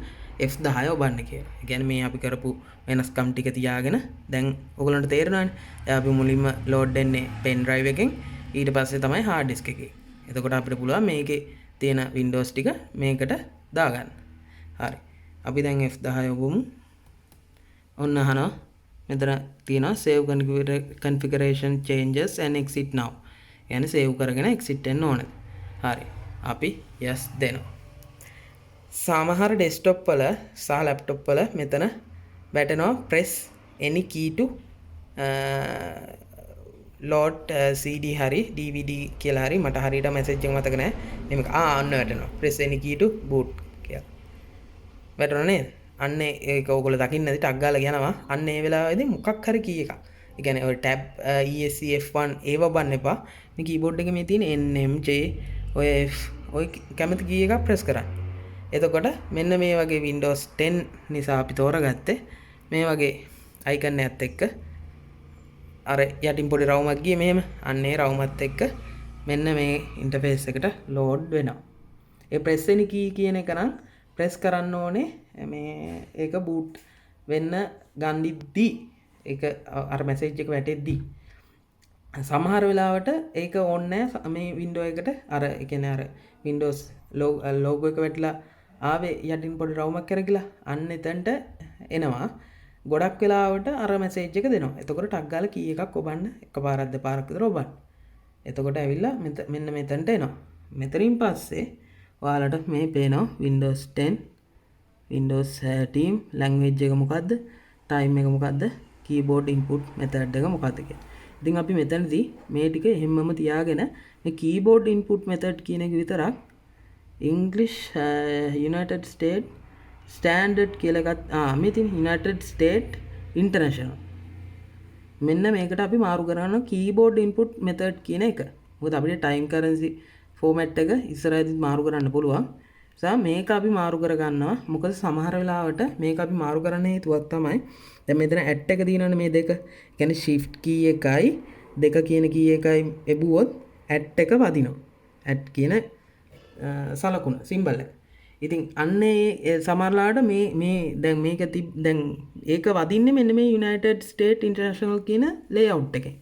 F10 ඔබන්න කියලා. ඒ කියන්නේ මේ අපි කරපු වෙනස්කම් ටික තියාගෙන දැන් ඔයගලන්ට තේරෙනවානේ. දැන් අපි මුලින්ම load දෙන්නේ pen drive එකෙන් ඊට පස්සේ තමයි hard disk එකේ. එතකොට අපිට පුළුවන් මේකේ තියෙන Windows ටික මේකට දාගන්න. හරි. අපි දැන් F10 ඔබමු. ඔන්න අහනවා මෙතන තියෙනවා save configuration changes and exit now. يعني save කරගෙන exit වෙන්න ඕනේ. හරි. අපි yes දෙනවා. සමහර ඩෙස්ක්ටොප් වල සහ ලැප්ටොප් වල මෙතන වැටෙනවා press any key to load CD හරි DVD කියලා හරි මට හරියට මැසේජ් එක මතක නැහැ මේක අන්න වැටෙනවා press any key to boot කියලා වැටුණා නේද අන්න ඒක ඕගොල්ලෝ දකින්න නැති ටක් ගාලා යනවා අන්න ඒ වෙලාවේදී මොකක් හරි කී එකක් ඒ කියන්නේ ඔය tab ESC F1 ඒව බන්න එපා මේ කීබෝඩ් එකේ මේ තියෙන NMJ ඔය ඔය කැමති කී එකක් press කරන්න එතකොට මෙන්න මේ වගේ Windows 10 නිසා අපි තෝරගත්තේ මේ වගේ icon එකත් එක්ක අර යටින් පොඩි රවුමක් ගියේ මෙහෙම අන්න ඒ රවුමත් එක්ක මෙන්න මේ ඉන්ටර්ෆේස් එකට ලෝඩ් වෙනවා. ඒ press any key කියන එක නම් press කරන්න ඕනේ මේ ඒක boot වෙන්න ගන්නිද්දි ඒක අර message එක වැටෙද්දි සමහර වෙලාවට ඒක ඕනේ නැහැ මේ window එකට අර ඒ කියන්නේ අර Windows logo එක වැටලා ආවේ යටින් පොඩි රවුමක් කරගිලා අන්න එතනට එනවා ගොඩක් වෙලාවට අර මැසේජ් එක දෙනවා. එතකොට ටක් ගාලා කී එකක් ඔබන්න එකපාරක් දෙපාරක් විතර ඔබන්න. එතකොට ඇවිල්ලා මෙන්න මෙතනට එනවා. මෙතනින් පස්සේ ඔයාලට මේ පේනවා Windows 10 Windows team language එක මොකද්ද? time එක මොකද්ද? keyboard input method එක මොකද්ද කියලා. ඉතින් අපි මෙතනදී මේ ටික එහෙම්මම තියාගෙන මේ keyboard input method කියන එක විතරක් English United States standard කියලා එකත් මේ තියෙන United States International මෙන්න මේකට අපි මාරු කරනවා keyboard input method කියන එක. මොකද අපිට time currency format එක ඉස්සරහදී මාරු කරන්න පුළුවන්. නිසා මේක අපි මාරු කර ගන්නවා. මොකද සමහර වෙලාවට මේක අපි මාරු කරන්න හේතුවක් තමයි දැන් මෙතන at එක තියෙනවනේ මේ දෙක. ඒ කියන්නේ shift key එකයි දෙක කියන key එකයි එබුවොත් at එක වදිනවා. at කියන සලකුණ සිම්බල් එක. ඉතින් අන්නේ සමහරලාට මේ දැන් මේක දැන් ඒක වදින්නේ මෙන්න මේ United States International කියන layout එකේ.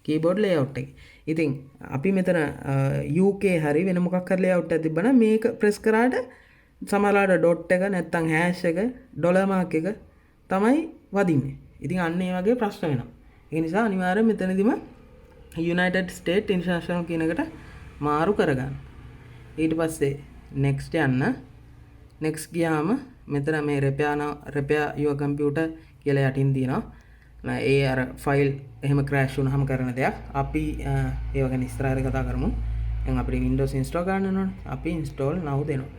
keyboard layout එකේ. ඉතින් අපි මෙතන UK හරි වෙන මොකක් හරි layout එකක් තිබ්බනම් මේක press කරාට සමහරලාට dot එක නැත්තම් hash එක dollar mark එක තමයි වදින්නේ. ඉතින් අන්න ඒ වගේ ප්‍රශ්න වෙනවා. ඒ නිසා අනිවාර්යයෙන් මෙතනදිම United States International කියන එකට මාරු කරගන්න. ඊට පස්සේ next යන්න next ගියාම මෙතන මේ repair your computer කියලා යටින් තියෙනවා. ඒ අර ෆයිල් එහෙම crash වුණාම කරන දෙයක්. අපි ඒව ගැන ඉස්සරහට කතා කරමු. දැන් අපිට Windows install කරන්න ඕනේ. අපි install now දෙනවා.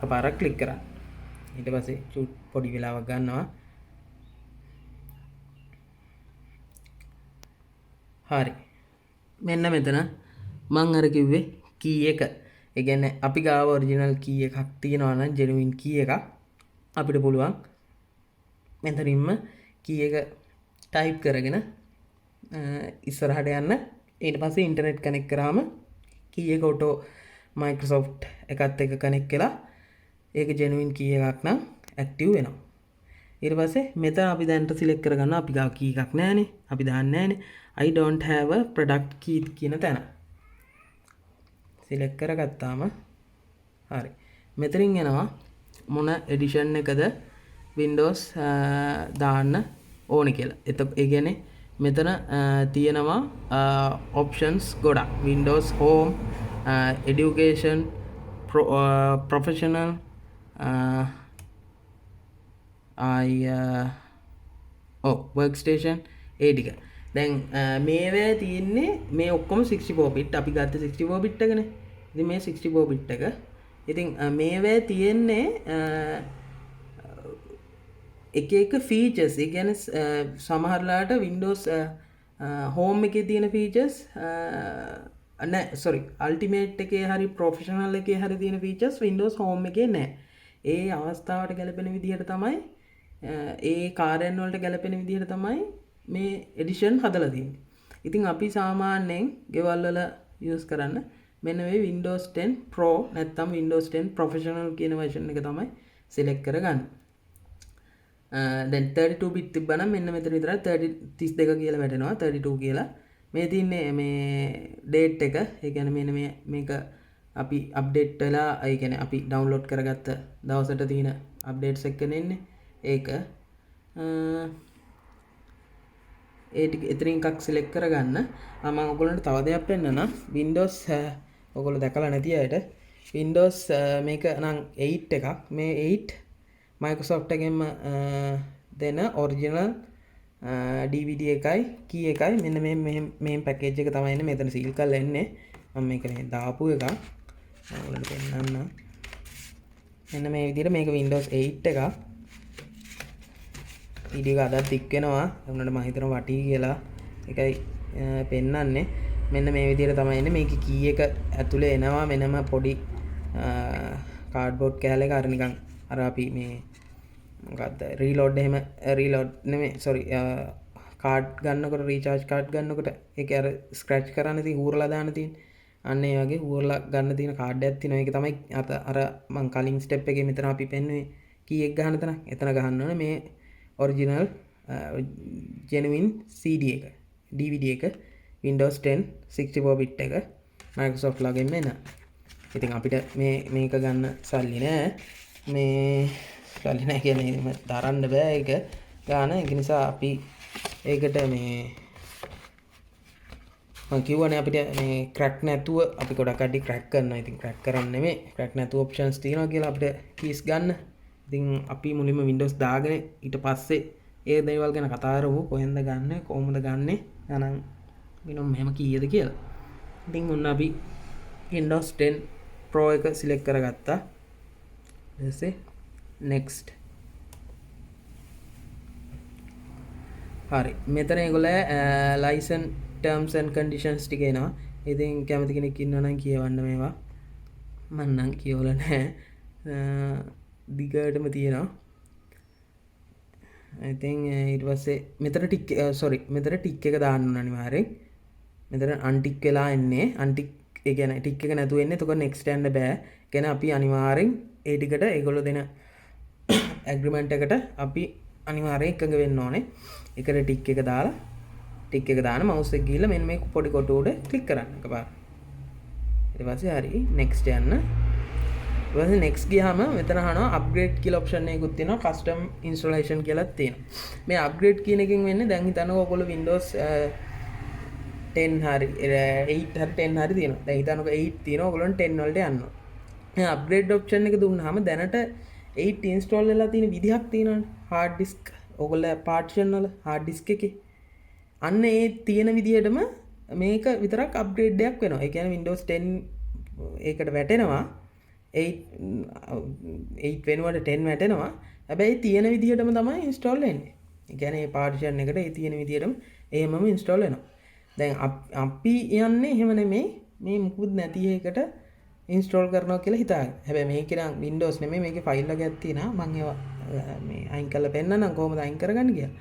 එකපාරක් click කරා. ඊට පස්සේ පොඩි වෙලාවක් ගන්නවා. හරි. මෙන්න මෙතන මම අර කිව්වේ key එක. ඒ කියන්නේ අපි ගාව ඔරිජිනල් key එකක් තියෙනවා නම් genuine key එකක් අපිට පුළුවන් මෙතනින්ම key එක type කරගෙන ඉස්සරහට යන්න. ඊට පස්සේ ඉන්ටර්නෙට් කනෙක්ට් කරාම key එක auto Microsoft එකත් එක්ක කනෙක්ට් වෙලා ඒක genuine key එකක් නම් active වෙනවා. ඊට පස්සේ මෙතන අපි දැන්ට select කරගන්නවා අපි ගාව key එකක් නැහැනේ. අපි දාන්නේ නැහැනේ. I don't have a product key කියන තැන. select කරගත්තාම හරි මෙතනින් එනවා මොන එඩිෂන් එකද Windows දාන්න ඕනි කියලා. ඒ කියන්නේ මෙතන තියෙනවා options ගොඩක්. Windows Home, Education, Professional, workstation ඒ ටික. දැන් මේවා තියෙන්නේ මේ ඔක්කොම 64 bit. අපි ගත්ත 64 bit එකනේ. ඉතින් මේ 64 bit එක. ඉතින් මේවා තියෙන්නේ එක ෆීචර්ස්. ඒ කියන්නේ සමහරලාට Windows Home එකේ තියෙන ෆීචර්ස් නෑ sorry Ultimate එකේ හරි Professional එකේ හරි තියෙන ෆීචර්ස් Windows Home එකේ නෑ. ඒ අවස්ථාවට ගැලපෙන විදිහට තමයි ඒ කාර්යයන් වලට ගැලපෙන විදිහට තමයි මේ එඩිෂන් හදලා තියෙන්නේ. ඉතින් අපි සාමාන්‍යයෙන් ගෙවල් වල යූස් කරන්න මෙන්න මේ Windows 10 Pro නැත්නම් Windows 10 Professional කියන version එක තමයි select කරගන්න. දැන් 32 bit තිබ්බනම් මෙන්න මෙතන විතරයි 32 කියලා වැටෙනවා 32 කියලා. මේ තියන්නේ මේ date එක. ඒ කියන්නේ මෙන්න මේක අපි අප්ඩේට් වෙලා ඒ කියන්නේ අපි ඩවුන්ලෝඩ් කරගත්ත දවසට තියෙන අප්ඩේට්ස් එක්ක එන්නේ. ඒක ඒ ටික එතනින් එකක් සිලෙක්ට් කරගන්න. මම ඔයගොල්ලන්ට තව දෙයක් පෙන්නනවා. Windows ඔයගොල්ලෝ දැකලා නැති අයට Windows මේක නම් 8 එකක්. මේ 8 Microsoft එකෙන්ම දෙන original DVD එකයි key එකයි මෙන්න මේ පැකේජ් එක තමයි එන්නේ. මෙතන සීල් කරලා එන්නේ. මම මේක නේ දාපු එකක්. ඔයගොල්ලන්ට පෙන්නන්න. මෙන්න මේ විදිහට මේක Windows 8 එකක්. වීඩියෝ එක අදත් තික් වෙනවා. උන්නට මම හිතනවා වටී කියලා. ඒකයි පෙන්නන්නේ. මෙන්න මේ විදිහට තමයි එන්නේ. මේකේ key එක ඇතුලේ එනවා මෙන්නම පොඩි කාඩ්බෝඩ් කෑල්ලක අර නිකන් අර අපි මේ මොකක්ද රීලෝඩ් එහෙම රීලෝඩ් නෙමෙයි sorry කාඩ් ගන්නකොට රීචාර්ජ් කාඩ් ගන්නකොට ඒක අර ස්ක්‍රැච් කරන්න තියෙන හූරලා දාන්න තියෙන අන්න ඒ වගේ හූරලා ගන්න තියෙන කාඩ් එකක් තියෙනවා. ඒක තමයි අර මං කලින් ස්ටෙප් එකේ මෙතන අපි පෙන්නුවේ key එක ගන්න තැන. එතන ගහන්න ඕනේ මේ original genuine CD එක DVD එක Windows 10 64 bit එක Microsoft ළඟින් එන. ඉතින් අපිට මේක ගන්න සල්ලි නෑ. මේ සල්ලි නෑ කියන්නේ දරන්න බෑ ඒක ගන්න. ඒක නිසා අපි ඒකට මේ මම කියවනේ අපිට මේ crack නැතුව අපි ගොඩක් අඩි crack කරනවා. ඉතින් crack කරන්න නෙමෙයි crack නැතුව options තියෙනවා කියලා අපිට keys ගන්න. ඉතින් අපි මුලින්ම Windows දාගෙන ඊට පස්සේ ඒ දේවල් ගැන කතා කරමු. කොහෙන්ද ගන්න කොහොමද ගන්න ගණන් වෙනම මෙහෙම කීයද කියලා. ඉතින් ඔන්න අපි Windows 10 Pro එක select කරගත්තා. ඊපස්සේ next. හරි. මෙතන ඒගොල්ලෝ license terms and conditions ටික එනවා. ඉතින් කැමති කෙනෙක් ඉන්නවා නම් කියවන්න මේවා. මම නම් කියවලා නැහැ. දිගටම තියෙනවා. ඉතින් ඊට පස්සේ මෙතන ටික් මෙතන ටික් එක දාන්න ඕන අනිවාර්යෙන්. මෙතන අන්ටික් වෙලා එන්නේ. අන්ටික් ඒ කියන්නේ ටික් එක නැතුව එන්නේ. එතකොට next යන්න බෑ. කියන්නේ අපි අනිවාර්යෙන් ඒ ටිකට ඒගොල්ලෝ දෙන ඇග්‍රීමන්ට් එකට අපි අනිවාර්යෙන් එකඟ වෙන්න ඕනේ. ඒකට ටික් එක දාලා ටික් එක දාන මවුස් එක ගිහලා මෙන්න මේ පොඩි කොට උඩ ක්ලික් කරන්න එකපාර. ඊට පස්සේ හරි next යන්න. ඊට පස්සේ next ගියාම මෙතන අහනවා upgrade කියලා option එකකුත් තියෙනවා. custom installation කියලාත් තියෙනවා. මේ upgrade කියන එකෙන් වෙන්නේ දැන් හිතන්නකෝ ඔයගොල්ලෝ Windows 10 හරි 8 හරි 10 හරි තියෙනවා. දැන් හිතන්නකෝ 8 තියෙනවා ඔයගොල්ලන්ට 10 වලට යන්න ඕන. මේ upgrade option එක දුන්නාම දැනට 8 install වෙලා තියෙන විදිහක් තියෙනවානේ. hard disk ඔයගොල්ලෝ partition වල hard disk එකේ අන්න ඒ තියෙන විදිහටම මේක විතරක් අප්ග්‍රේඩ් එකක් වෙනවා. ඒ කියන්නේ Windows 10 ඒකට වැටෙනවා. 8 වෙනුවට 10 වැටෙනවා. හැබැයි තියෙන විදිහටම තමයි install වෙන්නේ. ඒ කියන්නේ මේ partition එකට ඒ තියෙන විදිහටම එහෙමම install වෙනවා. දැන් අපි යන්නේ එහෙම නෙමෙයි. මේ මුකුත් නැති එකකට install කරනවා කියලා හිතාගන්න. හැබැයි මේකේ නම් Windows නෙමෙයි මේකේ ෆයිල් එකක් තියෙනවා. මම ඒවා මේ අයින් කරලා පෙන්නන්නම් කොහොමද අයින් කරගන්නේ කියලා.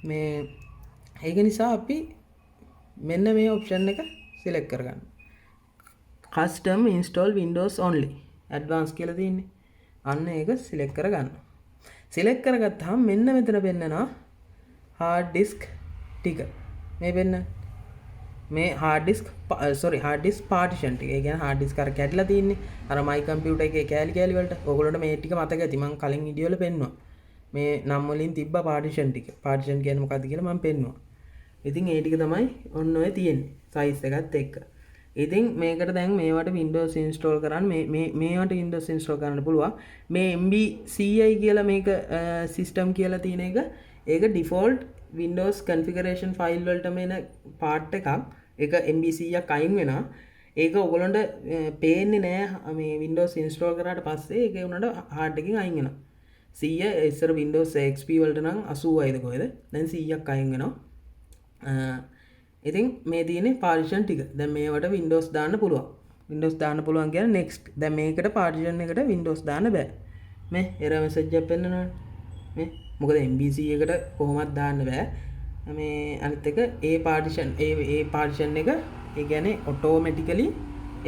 මේ ඒක නිසා අපි මෙන්න මේ ඔප්ෂන් එක සිලෙක්ට් කරගන්න. custom install windows only advanced කියලා තියෙන්නේ. අන්න ඒක සිලෙක්ට් කරගන්න. සිලෙක්ට් කරගත්තාම මෙන්න මෙතන පෙන්නනවා hard disk ටික. මේ පෙන්න මේ hard disk hard disk partition ටික. ඒ කියන්නේ hard disk අර කැඩලා තින්නේ. අර my computer එකේ කෑලි කෑලි වලට. ඕගොල්ලන්ට මේ ටික මතක ඇති. මම කලින් වීඩියෝ වල පෙන්නුවා. මේ නම් වලින් තිබ්බ partition ටික. partition කියන්නේ මොකක්ද කියලා මම පෙන්නුවා. ඉතින් ඒ ටික තමයි ඔන්න ඔය තියෙන්නේ. size එකත් එක්ක. ඉතින් මේකට දැන් මේවට Windows install කරන්න මේවට Windows install කරන්න පුළුවන්. මේ MB 100යි කියලා මේක system කියලා තියෙන එක ඒක default Windows configuration file වලට මේන part එකක්. ඒක MB 100ක් අයින් වෙනවා. ඒක ඔයගොල්ලන්ට පේන්නේ නෑ මේ Windows install කරාට පස්සේ ඒක උනට hard එකකින් අයින් වෙනවා. 100 ඉස්සර Windows XP වලට නම් 80යිද කොහෙද? දැන් 100ක් අයින් වෙනවා. ඉතින් මේ තියෙන්නේ partition ටික. දැන් මේවට Windows දාන්න පුළුවන්. Windows දාන්න පුළුවන් කියන්නේ next. දැන් මේකට partition එකට Windows දාන්න බෑ. මේ error message එකක් පෙන්නනවා. මේ මොකද MBC එකට කොහොමවත් දාන්න බෑ. මේ අනිත් එක ඒ partition එක ඒ කියන්නේ automatically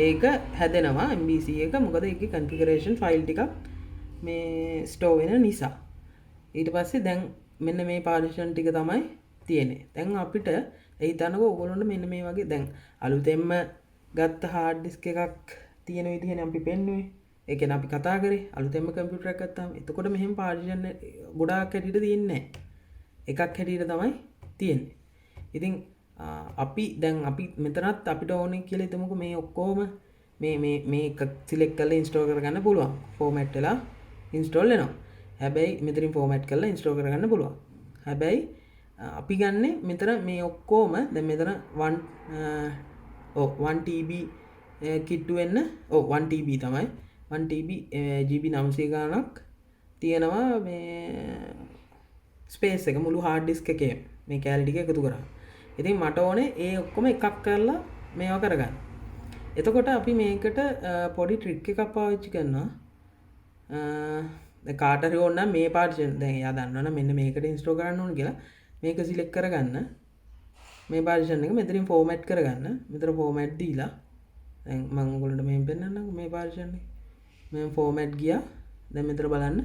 ඒක හැදෙනවා MBC එක. මොකද ඒකේ configuration file ටිකක් මේ store වෙන නිසා. ඊට පස්සේ දැන් මෙන්න මේ partition ටික තමයි තියෙන්නේ. දැන් අපිට ඒ හිතන්නකෝ ඔයගොල්ලන්ට මෙන්න මේ වගේ දැන් අලුතෙන්ම ගත්ත hard disk එකක් තියෙන විදිහනේ අපි පෙන්නුවේ. ඒ කියන්නේ අපි කතා කරේ අලුතෙන්ම කම්පියුටර් එකක් ගත්තාම එතකොට මෙහෙම partition ගොඩාක් හැටියට තියෙන්නේ නැහැ. එකක් හැටියට තමයි තියෙන්නේ. ඉතින් අපි මෙතනත් අපිට ඕනේ කියලා හිතමුකෝ මේ ඔක්කොම මේ එක සිලෙක්ට් කරලා ඉන්ස්ටෝල් කරගන්න පුළුවන්. ෆෝමැට් වෙලා ඉන්ස්ටෝල් වෙනවා. හැබැයි මෙතනින් ෆෝමැට් කරලා ඉන්ස්ටෝල් කරගන්න පුළුවන්. හැබැයි අපි ගන්න මෙතන මේ ඔක්කොම දැන් මෙතන 1 TB කිට්ටු වෙන්න 1 TB තමයි 1 TB GB 900 ගණනක් තියෙනවා මේ ස්පේස් එක මුළු hard disk එකේ මේ කැලරි ටික එකතු කරා. ඉතින් මට ඕනේ ඒ ඔක්කොම එකක් කරලා මේවා කරගන්න. එතකොට අපි මේකට පොඩි ට්‍රික් එකක් පාවිච්චි කරනවා. දැන් කාට හරි ඕන නම් මේ partition දැන් එයා දන්නවනම් මෙන්න මේකට ඉන්ස්ටෝල් කරන්න ඕන කියලා මේක සිලෙක්ට් කරගන්න. මේ partition එක මෙතනින් ෆෝමැට් කරගන්න. මෙතන ෆෝමැට් දීලා දැන් මම ඔයගොල්ලන්ට මෙහෙම පෙන්නන්නම් මේ partition එක. මම ෆෝමැට් ගියා. දැන් මෙතන බලන්න.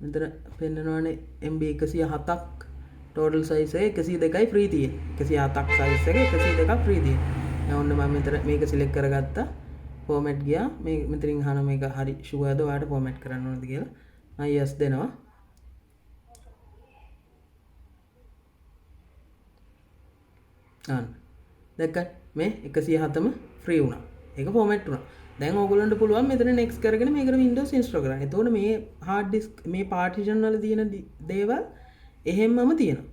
මෙතන පෙන්නනවානේ MB 107ක් total size එක 102යි free තියෙන්නේ. 107ක් size එක 102ක් free තියෙන්නේ. දැන් ඔන්න මම මෙතන මේක සිලෙක්ට් කරගත්තා. ෆෝමැට් ගියා. මේ මෙතනින් අහන මේක හරි ෂුවර්ද ඔයාලට ෆෝමැට් කරන්න ඕනද කියලා. මම yes දෙනවා. දැක්කත් මේ 107ම ෆ්‍රී වුණා. ඒක ෆෝමැට් වුණා. දැන් ඕගොල්ලන්ට පුළුවන් මෙතන next කරගෙන මේකට Windows install කරන්න. එතකොට මේ hard disk මේ partition වල තියෙන දේවල් එහෙම්මම තියෙනවා.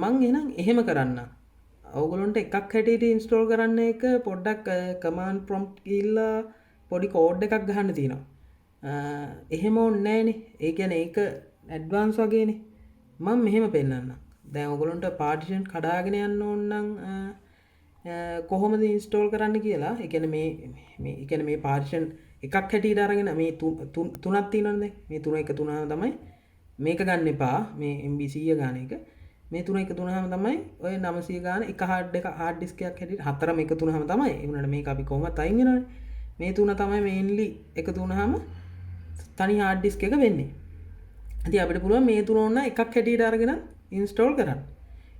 මං එහෙනම් එහෙම කරන්න. ඕගොල්ලන්ට එකක් හැටියට install කරන්න එක පොඩ්ඩක් command prompt ගිහිල්ලා පොඩි code එකක් ගහන්න තියෙනවා. එහෙම ඕනේ නැහනේ. ඒ කියන්නේ ඒක advance වගේනේ. මම මෙහෙම පෙන්නන්නම්. දැන් ඔයගොල්ලන්ට partition කඩාගෙන යන්න ඕන නම් කොහොමද install කරන්න කියලා. ඒ කියන්නේ මේ partition එකක් හැටියට අරගෙන මේ තුනක් තියෙනවනේ. මේ තුන එක තුනම තමයි මේක ගන්න එපා. මේ MB 100 ගාන එක. මේ තුන එක තුනම තමයි ඔය 900 ගාන එක hard disk එකක් හැටියට හතරම එක තුනම තමයි. ඒ වුණාට මේක අපි කොහොමද අයින් වෙනවනේ. මේ තුන තමයි mainly එක තුනම තනි hard disk එක වෙන්නේ. ඉතින් අපිට පුළුවන් මේ තුන ඕන එකක් හැටියට අරගෙන install කරන්න.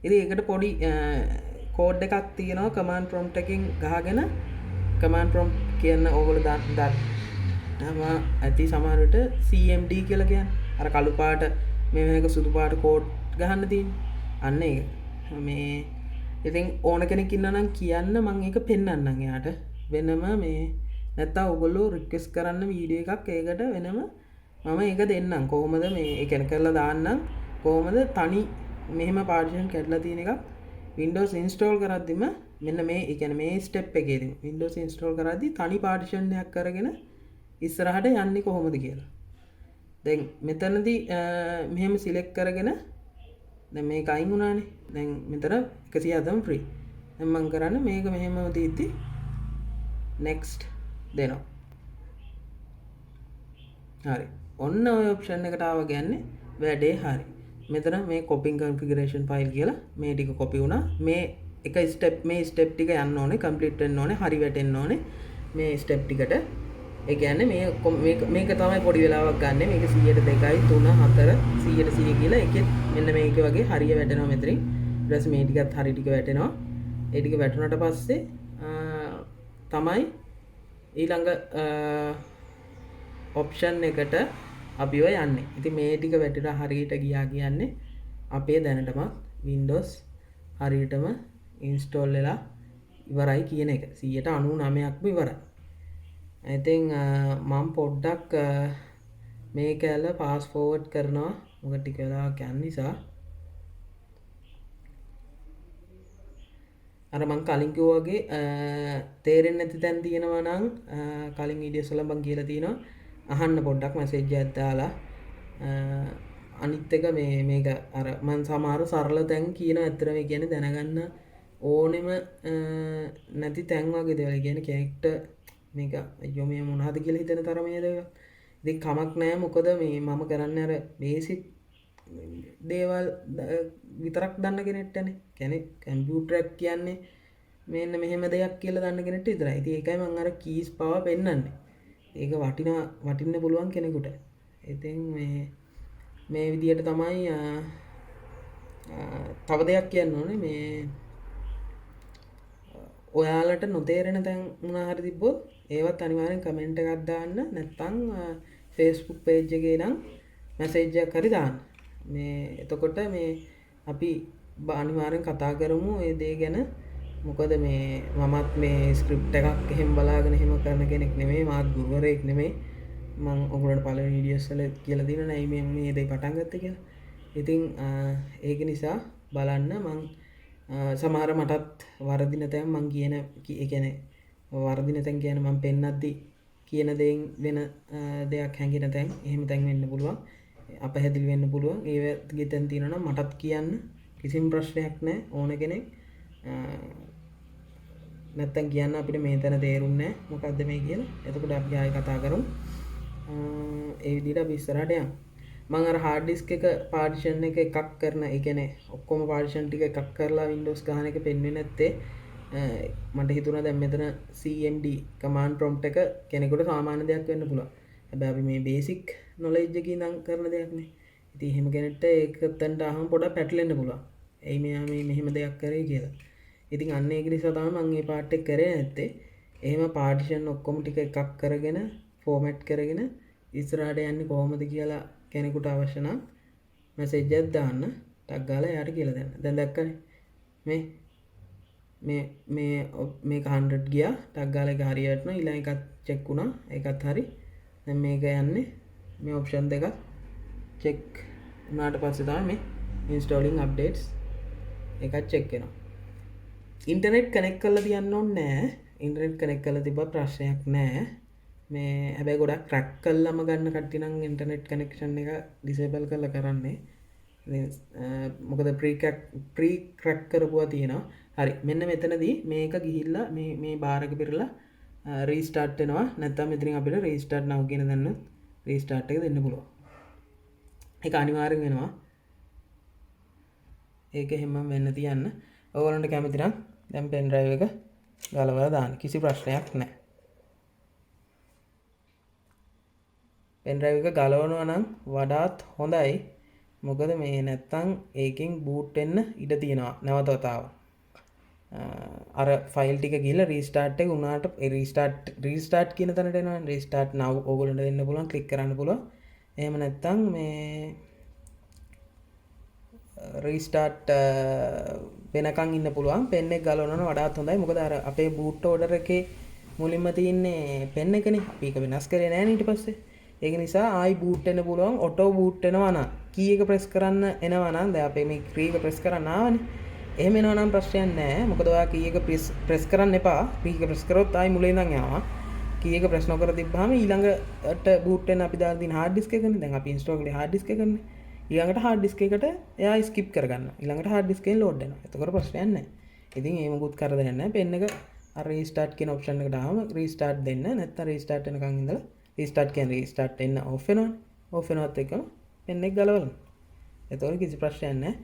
ඉතින් ඒකට පොඩි කෝඩ් එකක් තියෙනවා command prompt එකකින් ගහගෙන command prompt කියන ඕගොල්ලෝ දාන්න ඇති සමහර විට CMD කියලා කියන්නේ. අර කළු පාට මේක සුදු පාට කෝඩ් ගහන්න තියෙන්නේ. අන්න ඒක. මේ ඉතින් ඕන කෙනෙක් ඉන්නා නම් කියන්න මම ඒක පෙන්නන්නම් එයාට. වෙනම මේ නැත්තම් ඕගොල්ලෝ රික්වෙස්ට් කරන්න වීඩියෝ එකක් ඒකට වෙනම මම ඒක දෙන්නම්. කොහොමද මේ ඒ කියන්නේ කරලා දාන්නම්. කොහොමද තනි මෙහෙම partition කැඩලා තියෙන එකක් Windows install කරද්දිම මෙන්න මේ ඒ කියන්නේ මේ step එකේදී Windows install කරද්දි තනි partition එකක් කරගෙන ඉස්සරහට යන්නේ කොහොමද කියලා. දැන් මෙතනදී මෙහෙම select කරගෙන දැන් මේක අයින් වුණානේ. දැන් මෙතන 107ම free. දැන් මම කරන්නේ මේක මෙහෙමම තීද්දි next දෙනවා. හරි. ඔන්න ඔය option එකට ආව කියන්නේ වැඩේ හරි. මෙතන මේ copying configuration file කියලා මේ ටික copy වුණා. මේ එක step ටික යන්න ඕනේ, complete වෙන්න ඕනේ, හරි වැටෙන්න ඕනේ. මේ step ටිකට ඒ කියන්නේ මේක තමයි පොඩි වෙලාවක් ගන්න. මේක 100ට 2යි 3 4 100ට 100 කියලා එකෙත් මෙන්න මේක වගේ හරිය වැටෙනවා මෙතනින්. පස්සේ මේ ටිකත් හරි ටික වැටෙනවා. ඒ ටික වැටුණාට පස්සේ තමයි ඊළඟ ඔප්ෂන් එකට අපිව යන්නේ. ඉතින් මේ ටික වැටිලා හරියට ගියා කියන්නේ අපේ දැනටමත් Windows හරියටම ඉන්ස්ටෝල් වෙලා ඉවරයි කියන එක. 99%ක්ම ඉවරයි. ඉතින් මම පොඩ්ඩක් මේක ඇල පාස් ෆෝවර්ඩ් කරනවා. මොකද ටික වෙලාවක් යන නිසා. අර මං කලින් කිව්වා වගේ තේරෙන්නේ නැති තැන් තියෙනවා නම් කලින් වීඩියෝස් වල මං කියලා තියෙනවා අහන්න පොඩ්ඩක් මැසේජ් එකක් දාලා. අනිත් එක මේක අර මං සමහර සරල තැන් කියනවා. ඇත්තටම ඒ කියන්නේ දැනගන්න ඕනෙම නැති තැන් වගේ දේවල්. ඒ කියන්නේ කෙනෙක්ට මේක අයියෝ මේ මොනවද කියලා හිතෙන තරමේ දේවල්. ඉතින් කමක් නැහැ. මොකද මේ මම කරන්නේ අර බේසික් දේවල් විතරක් දන්න කෙනෙක්ටනේ. කියන්නේ කම්පියුටරයක් කියන්නේ මෙන්න මෙහෙම දෙයක් කියලා දන්න කෙනෙක්ට විතරයි. ඉතින් ඒකයි මම අර කීස් පව පෙන්නන්නේ. ඒක වටින්න පුළුවන් කෙනෙකුට. ඉතින් මේ විදියට තමයි තව දෙයක් කියන්න ඕනේ. මේ ඔයාලට නොතේරෙන තැන් මොනවා හරි තිබ්බොත් ඒවත් අනිවාර්යෙන් කමෙන්ට් එකක් දාන්න. නැත්නම් Facebook page එකේ නම් මැසේජ් එකක් හරි දාන්න. මේ එතකොට මේ අපි අනිවාර්යෙන් කතා කරමු ඒ දේ ගැන. මොකද මේ මමත් මේ ස්ක්‍රිප්ට් එකක් එහෙම බලාගෙන එහෙම කරන කෙනෙක් නෙමෙයි. මාත් ගුරුවරයෙක් නෙමෙයි. මම ඔයගොල්ලන්ට පළවෙනි වීඩියෝස් වල කියලා දිනවා නෑ මේ දේ පටන් ගත්තේ කියලා. ඉතින් ඒක නිසා බලන්න මං සමහර මටත් වරදින තැන් මං කියන ඒ කියන්නේ වරදින තැන් කියන්නේ මම පෙන්නද්දි කියන දේෙන් වෙන දෙයක් හැංගෙන තැන් එහෙම තැන් වෙන්න පුළුවන්. අපහැදිලි වෙන්න පුළුවන්. ඒ ගිතෙන් තියෙනවා නම් මටත් කියන්න කිසිම ප්‍රශ්නයක් නැහැ. ඕන කෙනෙක් නැත්තම් කියන්න අපිට මේ තැන තේරුන්නේ නැහැ මොකද්ද මේ කියලා. එතකොට අපි ආයෙ කතා කරමු. ඒ විදිහට අපි ඉස්සරහට යමු. මම අර hard disk එක partition එක එකක් කරන ඒ කියන්නේ ඔක්කොම partition ටික එකක් කරලා Windows ගහන එක පෙන්වෙන්නේ නැත්තේ මට හිතුණා දැන් මෙතන cmd command prompt එක කෙනෙකුට සාමාන්‍ය දෙයක් වෙන්න පුළුවන්. හැබැයි අපි මේ basic knowledge එකකින් ඉඳන් කරන දෙයක් නේ. ඉතින් එහෙම කෙනෙක්ට ඒක තැනට අහම පොඩක් පැටලෙන්න පුළුවන්. එයි මෙයා මේ මෙහෙම දෙයක් කරේ කියලා. ඉතින් අන්න ඒක නිසා තමයි මම මේ part එක කරේ නැත්තේ. එහෙම partition ඔක්කොම ටික එකක් කරගෙන format කරගෙන ඉස්සරහට යන්නේ කොහොමද කියලා කෙනෙකුට අවශ්‍ය නම් මැසේජ් එකක් දාන්න. ටක් ගාලා එයාට කියලා දෙන්න. දැන් දැක්කනේ මේක 100 ගියා. ටක් ගාලා ඒක හරියට නෝ ඊළඟ එකත් චෙක් වුණා. ඒකත් හරි. දැන් මේක යන්නේ මේ ඔප්ෂන් දෙක චෙක් වුණාට පස්සේ තමයි මේ installing updates එකත් චෙක් වෙනවා. ඉන්ටර්නෙට් කනෙක්ට් කරලා තියන්න ඕනේ නැහැ. ඉන්ටර්නෙට් කනෙක්ට් කරලා තිබ්බ ප්‍රශ්නයක් නැහැ. මේ හැබැයි ගොඩක් ක්‍රැක් කළාම ගන්න කට්ටිය නම් ඉන්ටර්නෙට් කනෙක්ෂන් එක ඩිසේබල් කරලා කරන්නේ. මොකද ප්‍රී ක්‍රැක් කරපුවා තියෙනවා. හරි. මෙන්න මෙතනදී මේක ගිහිල්ලා මේ බාර් එක පිරලා රීස්ටාර්ට් වෙනවා. නැත්නම් මෙතනින් අපිට රීස්ටාර්ට් now කියන දන්න රීස්ටාර්ට් එක දෙන්න පුළුවන්. ඒක අනිවාර්යෙන් වෙනවා. ඒක හැමම වෙන්න තියන්න. ඔයගොල්ලන්ට කැමති නම් දැන් පෙන් ඩ්‍රයිව් එක ගලවලා දාන්න. කිසි ප්‍රශ්නයක් නැහැ. පෙන් ඩ්‍රයිව් එක ගලවනවා නම් වඩාත් හොඳයි. මොකද මේ නැත්තම් ඒකෙන් බූට් වෙන්න ඉඩ තියෙනවා නැවත වතාවක්. අර ෆයිල් ටික ගිහලා රීස්ටාර්ට් එක වුණාට රීස්ටාර්ට් කියන තැනට එනවා. රීස්ටාර්ට් now ඕගොල්ලන්ට දෙන්න පුළුවන්. ක්ලික් කරන්න පුළුවන්. එහෙම නැත්තම් මේ රීස්ටාර්ට් වෙනකන් ඉන්න පුළුවන්. පෙන් එක ගලවනවා වඩාත් හොඳයි. මොකද අර අපේ බූට් ඕඩර් එකේ මුලින්ම තියෙන්නේ පෙන් එකනේ. අපි ඒක වෙනස් කරේ නැහැ ඊට පස්සේ. ඒක නිසා ආයි බූට් වෙන්න පුළුවන්. ඔටෝ බූට් වෙනවා නම් කී එක ප්‍රෙස් කරන්න එනවා නම් දැන් අපේ මේ ක්‍රී එක ප්‍රෙස් කරන්න ආවනේ. එහෙම එනවා නම් ප්‍රශ්නයක් නැහැ. මොකද ඔයා කී එක ප්‍රෙස් කරන්න එපා. ක්‍රී එක ප්‍රෙස් කරොත් ආයි මුලින් ඉඳන් යනවා. කී එක ප්‍රෙස් නොකර තිබ්බාම ඊළඟට බූට් වෙන්න අපි දාලා තියෙන hard disk එකනේ. දැන් අපි install කරේ hard disk එකනේ. ඊළඟට hard disk එකට එයා skip කරගන්නවා. ඊළඟට hard disk එකෙන් load වෙනවා. එතකොට ප්‍රශ්නයක් නැහැ. ඉතින් ඒ මොකුත් කරදරයක් නැහැ. පෙන් එක අර restart කියන option එකට ආවම restart දෙන්න. නැත්නම් restart වෙනකන් ඉඳලා restart කියන්නේ restart වෙන්න off වෙනවනේ. off වෙනවත් එක්කම පෙන් එක ගලවන්න. එතකොට කිසි ප්‍රශ්නයක් නැහැ.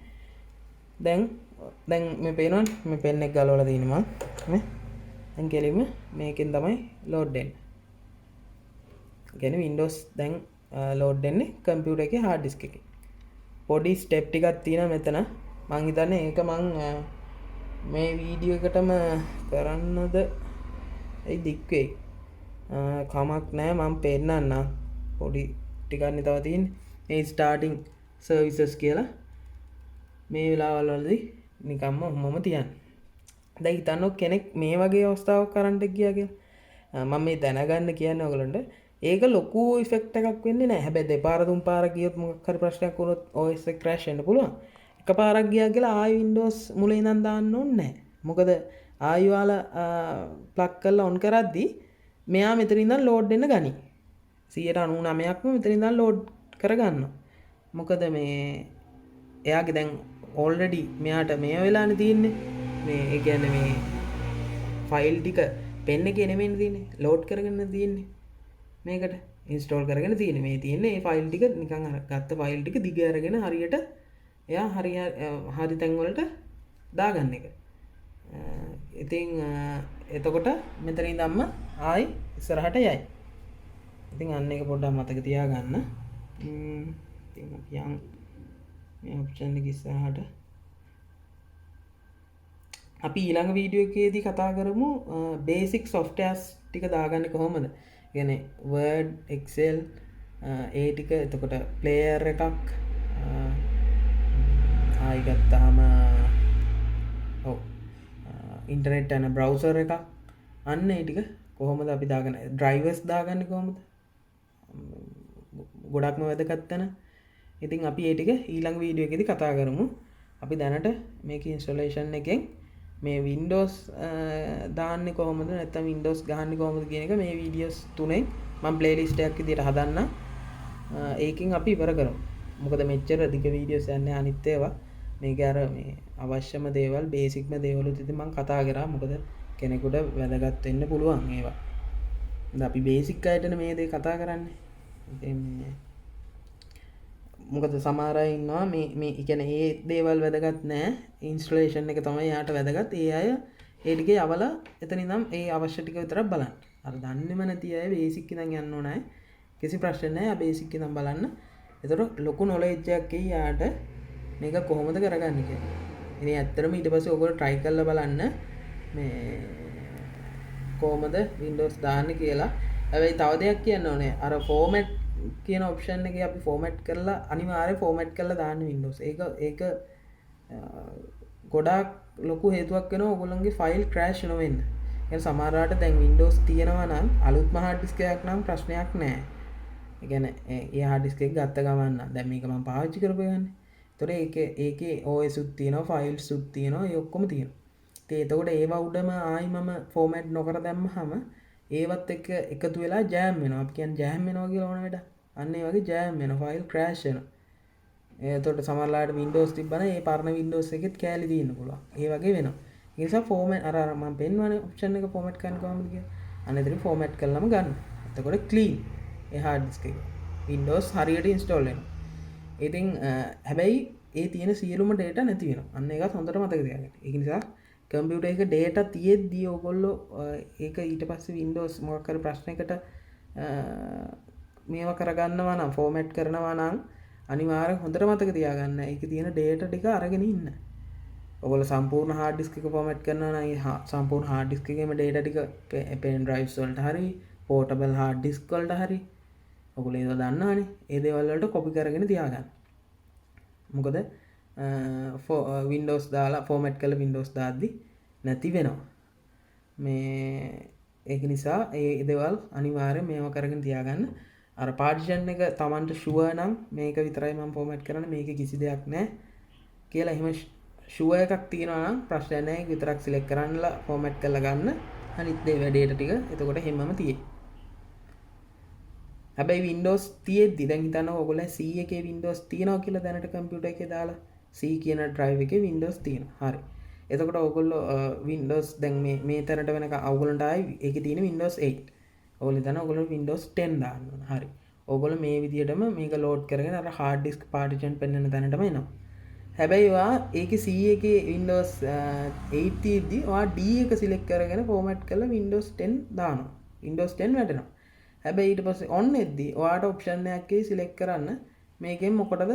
දැන් මේ පේනවනේ මේ පෙන් එක ගලවලා තියෙනවා මම. දැන් කෙලින්ම මේකෙන් තමයි load වෙන්නේ. කියන්නේ Windows දැන් load වෙන්නේ computer එකේ hard disk එකේ. පොඩි ස්ටෙප් ටිකක් තියෙනවා මෙතන. මං හිතන්නේ ඒක මං මේ වීඩියෝ එකටම කරන්නද ඒ දික්වේ කමක් නෑ මම පෙන්නන්න පොඩි ටිකන්න තව තින් ඒ ස්ටාර්ටිං සර්විසස් කියලා මේ වෙලාවල්වලදී නිකම්ම හොමම තියන් දැයි හිතන්නො කෙනෙක් මේ වගේ අවස්ථාවක් කරන්නට කියගේ මම මේ දැනගන්න කියන්න ඔගලන්ට ඒක ලොකු ෆෙක්ට එකක් වෙන්න නෑ හැබැ දෙපාරතුම් පාර කියොත් මොකර ප්‍රශ්නයක් වුණොත් ඔස් ක්‍රශ්න පුළුවන් එක පාරක් ගියා කියලා ආය වින්ඩෝස් මුල ඉඳන් දාන්න ඕනේ මොකද ආයවාල ප්ලක් කරලා ඔන් කරද්දී මෙයා මෙතරින්දන් ලෝඩ් එන්න ගනි 99%ක්ම මෙතරින්දන් ලෝඩ් කරගන්න මොකද මේ එයාගේ දැන් ඕල්රෙඩි මෙයාට මේ වෙලාන තියන්නේ මේ එකන්න මේ ෆයිල් ටික පෙන්න කෙනෙමෙන් තියන්නේ ලෝඩ් කරගන්න තියන්නේ මේකට ඉන්ස්ටෝල් කරගෙන තියෙන මේ තියන්නේ ෆයිල් ටික නිකං ගත්ත ෆයිල් ටික දිගරගෙන හරියට එයා හරි තැන්වලට දාගන්න එක ඉතිං එතකොට මෙතරින් දම්ම ආයි ඉස්සරහට යයි ඉතින් අන්න එක පොඩ්ඩක් මතක තියාගන්න යන් ඔප්ෂන් එක ඉස්සරහට අපි ඊළඟ වීඩියෝ එකේදී කතා කරමු බේසික් සොෆ්ට්වෙයාර්ස් ටික දාගන්න කොහොමද ගැන වර්ඩ් එක්සෙල් ඒ ටික එතකොට ප්ලේයර් එකක් ආයිගත්තාම ඉන්ටනෙට් යන බ්‍රවසර් එකක් අන්න ඒ ටික කොහොමද අපි දාගන්න ඩ්‍රයිවර්ස් දාගන්න කොහොමද ගොඩක්ම වැදගත්තන ඉතින් අපි ඒටික ඊළඟ වීඩියෝ එකෙදි කතා කරමු අපි දැනට මේක ඉන්ස්ටොලේෂන් එකෙන් මේ වින්ඩෝස් දාන්න කොහොමද නැත්නම් වින්ඩෝස් ගහන්න කොහොමද කියන එක මේ වීඩියෝස් තුනෙන් මම ප්ලේලිස්ට් එකක් විදිහට හදන්න ඒකෙන් අපි ඉවර කරමු මොකද මෙච්චර දිග වීඩියෝස් යන්නේ අනිත් ඒවා මේක අර මේ අවශ්‍යම දේවල් බේසික්ම දේවල් උතින් මම කතා කරා මොකද කෙනෙකුට වැදගත් වෙන්න පුළුවන් ඒවා දැන් අපි බේසික් අයටනේ මේ දේ කතා කරන්නේ ඉතින් මොකද සමහර අය ඉන්නවා මේ කියන්නේ මේ දේවල් වැදගත් නෑ ඉන්ස්ටලේෂන් එක තමයි යාට වැදගත් ඒ අය ඒ ටිකේ අවලා එතන ඉඳන් ඒ අවශ්‍ය ටික විතරක් බලන්න අර දන්නේම නැති අය බේසික් ඉඳන් යන්න ඕනයි කිසි ප්‍රශ්න නෑ ආ බේසික් ඉඳන් බලන්න එතකොට ලොකු නොලෙජ් එකක් එයි යාට මේක කොහොමද කරගන්නේ කියලා ඉතින් ඇත්තටම ඊට පස්සේ ඔයගොල්ලෝ try කරලා බලන්න මේ කොහොමද Windows දාන්න කියලා හැබැයි තව දෙයක් කියන්න ඕනේ අර ෆෝමැට් කියන ඔප්ෂන් එකේ අපි ෆෝමැට් කරලා අනිවාර්යයෙන් ෆෝමැට් කරලා දාන්න Windows. ඒක ගොඩාක් ලොකු හේතුවක් වෙනවා ඔයගොල්ලන්ගේ ෆයිල් ක්‍රෑෂ් නොවෙන්න. يعني සමහරවිට දැන් Windows තියෙනවා නම් අලුත්ම hard disk එකක් නම් ප්‍රශ්නයක් නැහැ. ඒ කියන්නේ ඒ hard disk එක ගත්ත ගමන් නම් දැන් මේක මම පාවිච්චි කරපුවානේ. ඒතොර ඒකේ OS උත් තියෙනවා ෆයිල්ස් උත් තියෙනවා ඒ ඔක්කොම තියෙනවා. ඉතින් එතකොට ඒවා උඩම ආයි මම ෆෝමැට් නොකර දැම්මහම ඒවත් එක්ක එකතු වෙලා ජෑම් වෙනවා. අපි කියන්නේ ජෑම් වෙනවා කියලා ඕන වැඩ. අන්න ඒ වගේ ජෑම් වෙනවා. ෆයිල් ක්‍රෑෂ් වෙනවා. එතකොට සමහරවිට Windows තිබ්බනම් ඒ පරණ Windows එකෙත් කෑලි තියෙන්න පුළුවන්. ඒ වගේ වෙනවා. ඒ නිසා ෆෝමැට් අර මම පෙන්වන්නේ ඔප්ෂන් එක ෆෝමැට් කරන්න කොහොමද කියලා. අන්න එතන ෆෝමැට් කළාම ගන්න. එතකොට ක්ලීන් ඒ hard disk එක. Windows හරියට install වෙනවා. ඉතින් හැබැයි ඒ තියෙන සියලුම data නැති වෙනවා. අන්න ඒකත් හොඳට මතක තියාගන්න. ඒක නිසා කම්පියුටර් එක data තියෙද්දී ඔයගොල්ලෝ ඒක ඊට පස්සේ Windows මොකක් හරි ප්‍රශ්නයකට මේවා කරගන්නවා නම් ෆෝමැට් කරනවා නම් අනිවාර්යෙන් හොඳට මතක තියාගන්න. ඒකේ තියෙන data ටික අරගෙන ඉන්න. ඔයගොල්ලෝ සම්පූර්ණ hard disk එක ෆෝමැට් කරනවා නම් ඒ සම්පූර්ණ hard disk එකේම data ටික pen drives වලට හරි portable hard disk වලට හරි ඔයගොල්ලෝ ඒක දන්නවනේ. ඒ දේවල් වලට copy කරගෙන තියාගන්න. මොකද Windows දාලා ෆෝමැට් කරලා Windows දාද්දි නැති වෙනවා. මේ ඒක නිසා ඒ දේවල් අනිවාර්යෙන් මේව කරගෙන තියාගන්න. අර පාර්ටිෂන් එක Tamanට ෂුවර් නම් මේක විතරයි මම ෆෝමැට් කරන්නේ මේකේ කිසි දෙයක් නැහැ කියලා එහෙම ෂුවර් එකක් තියෙනවා නම් ප්‍රශ්නයක් නැහැ. ඒක විතරක් සිලෙක්ට් කරන්නලා ෆෝමැට් කරලා ගන්න. අනිත් දේ වැඩේට ටික එතකොට හැමම තියෙයි. හැබැයි Windows තියෙද්දි දැන් හිතනවා ඔයගොල්ලෝ C එකේ Windows තියෙනවා කියලා දැනට කම්පියුටර් එකේ දාලා C කියන drive එකේ Windows තියෙනවා. හරි. එතකොට ඔයගොල්ලෝ Windows දැන් මේ තරට වෙනකන් ඔයගොල්ලන්ට ආයි ඒකේ තියෙන Windows 8. ඔයගොල්ලෝ හිතනවා ඔයගොල්ලෝ Windows 10 දාන්න ඕන. හරි. ඔයගොල්ලෝ මේ විදිහටම මේක load කරගෙන අර hard disk partition පෙන්වන තැනටම එනවා. හැබැයි ඔයා ඒකේ C එකේ Windows 8 තියෙද්දි ඔයා D එක select කරගෙන format කරලා Windows 10 දානවා. Windows 10 වැටෙනවා. හැබැයි ඊට පස්සේ on එද්දි ඔයාට option එකක් select කරන්න මේකෙන් මොකටද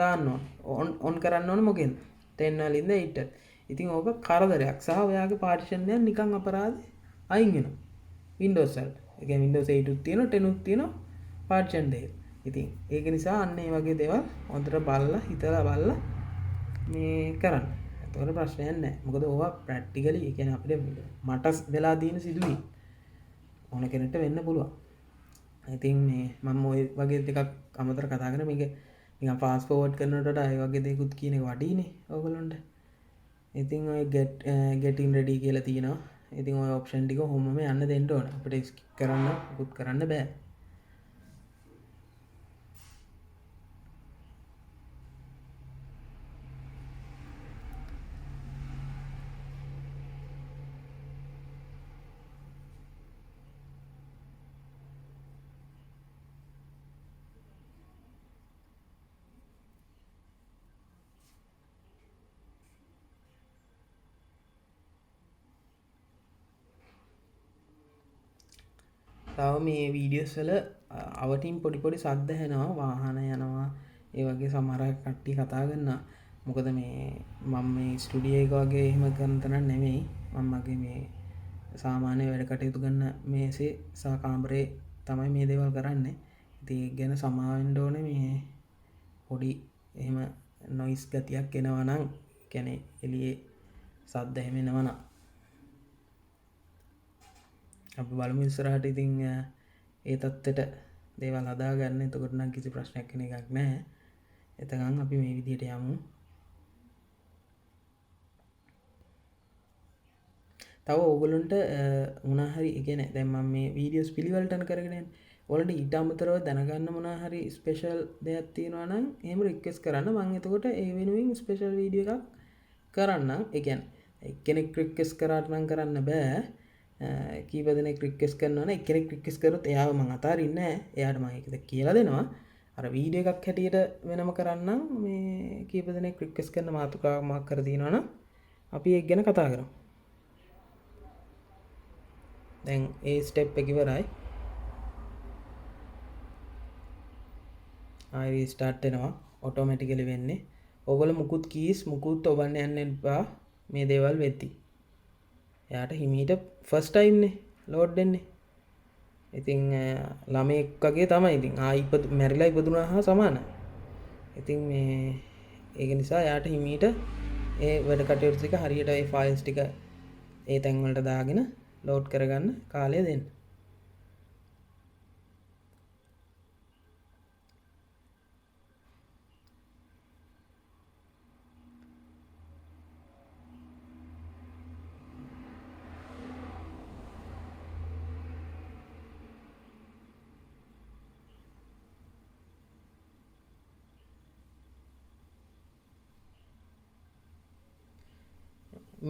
දාන්න ඕන on කරන්න ඕන මොකෙන්ද 10 වලින්ද 8. ඉතින් ඕක කරදරයක් සහ ඔයාගේ පාර්ටිෂන් එක නිකන් අපරාධ අයින් වෙනවා. Windows වලට. ඒ කියන්නේ Windows 8 උත් තියෙනවා 10 උත් තියෙනවා පාර්ටිෂන් දෙක. ඉතින් ඒක නිසා අන්න ඒ වගේ දේවල් හොඳට බලලා හිතලා බලලා මේ කරන්න. එතකොට ප්‍රශ්නයක් නැහැ. මොකද ඕවා ප්‍රැක්ටිකලි ඒ කියන්නේ අපිට මට වෙලා තියෙන සිදුවීම් ඕන කෙනෙක්ට වෙන්න පුළුවන්. ඉතින් මේ මම ඔය වගේ දෙකක් අමතර කතා කරන මේක නිකන් ෆාස්ට් ෆෝවර්ඩ් කරනකොට වඩා ඒ වගේ දෙයක්ත් කියන එක වටිනේ ඕගොල්ලන්ට. ඉතින් ඔය getting ready කියලා තියෙනවා. ඉතින් ඔය ඔප්ෂන් ටික කොහොමම යන්න දෙන්න ඕන. අපිට ස්කිප් කරන්න පුත් කරන්න බෑ. තව මේ වීඩියෝස් වල අවටින් පොඩි පොඩි සද්ද ඇහෙනවා වාහන යනවා ඒ වගේ සමහර කට්ටිය කතා කරනවා. මොකද මේ මම මේ ස්ටුඩියෝ එක වගේ එහෙම කරන තරම් නෙමෙයි. මම මගේ මේ සාමාන්‍ය වැඩ කටයුතු කරන මේසේ සහ කාමරේ තමයි මේ දේවල් කරන්නේ. ඉතින් ඒක ගැන සමාවෙන්න ඕනේ. මේ පොඩි එහෙම නොයිස් ගතියක් එනවා නම් කියන්නේ එළියේ සද්ද එහෙම එනවා නම් අපි බලමු ඉස්සරහට. ඉතින් ඒ තත්ත්වයට දේවල් හදාගන්න. එතකොට නම් කිසි ප්‍රශ්නයක් වෙන එකක් නැහැ. එතකන් අපි මේ විදිහට යමු. තව ඕගොල්ලන්ට මොනවා හරි ඒ කියන්නේ දැන් මම මේ වීඩියෝස් පිළිවෙලටන කරගෙන යන්නේ. ඔයාලට ඊට අමතරව දැනගන්න මොනවා හරි ස්පෙෂල් දෙයක් තියෙනවා නම් එහෙම රික්වෙස්ට් කරන්න. මම එතකොට ඒ වෙනුවෙන් ස්පෙෂල් වීඩියෝ එකක් කරන්නම්. ඒ කියන්නේ එක්කෙනෙක් රික්වෙස්ට් කරාට නම් කරන්න බෑ. කීප දෙනෙක් රික්වෙස්ට් කරනවනේ. එක්කෙනෙක් රික්වෙස්ට් කරොත් එයාව මම අතාරින්නේ නැහැ. එයාට මම ඒක කියලා දෙනවා. අර වීඩියෝ එකක් හැටියට වෙනම කරන්නම්. මේ කීප දෙනෙක් රික්වෙස්ට් කරන මාතෘකාවක් මාක් කර තියෙනවා නම් අපි ඒක ගැන කතා කරමු. දැන් ඒ ස්ටෙප් එක ඉවරයි. ආයෙ රීස්ටාර්ට් වෙනවා. ඔටෝමැටිකලි වෙන්නේ. ඔයගොල්ලෝ මුකුත් කීස් මුකුත් ඔබන්න යන්න එපා මේ දේවල් වෙද්දි. එයාට හිමීට ෆස්ට් ටයිම් නේ ලෝඩ් වෙන්නේ. ඉතින් ළමෙක් වගේ තමයි. ඉතින් මැරිලා ඉපදුනා හා සමානයි. ඉතින් මේ ඒක නිසා එයාට හිමීට ඒ වැඩ කටයුතු ටික හරියට ඒ ෆයිල්ස් ටික ඒ තැන් වලට දාගෙන ලෝඩ් කරගන්න කාලය දෙන්න.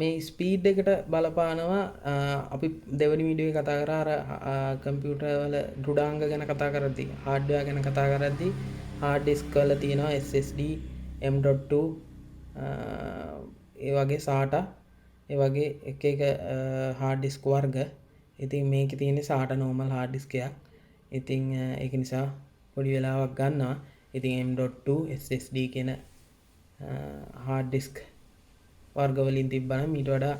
මේ ස්පීඩ් එකට බලපානවා. අපි දෙවනි වීඩියෝ එකේ කතා කරා අර කම්පියුටර් වල දෘඩාංග ගැන කතා කරද්දී හાર્ඩ්වෙයාර් ගැන කතා කරද්දී හાર્ඩ් ඩිස්ක් වල තියෙනවා SSD M.2 ඒ වගේ SATA ඒ වගේ එක එක හાર્ඩ් ඩිස්ක් වර්ග. ඉතින් මේකේ තියෙන්නේ SATA normal හાર્ඩ් ඩිස්ක් එකක්. ඉතින් ඒක නිසා පොඩි වෙලාවක් ගන්නවා. ඉතින් M.2 SSD කියන හાર્ඩ් ඩිස්ක් වර්ගවලින් තිබ්බනම් ඊට වඩා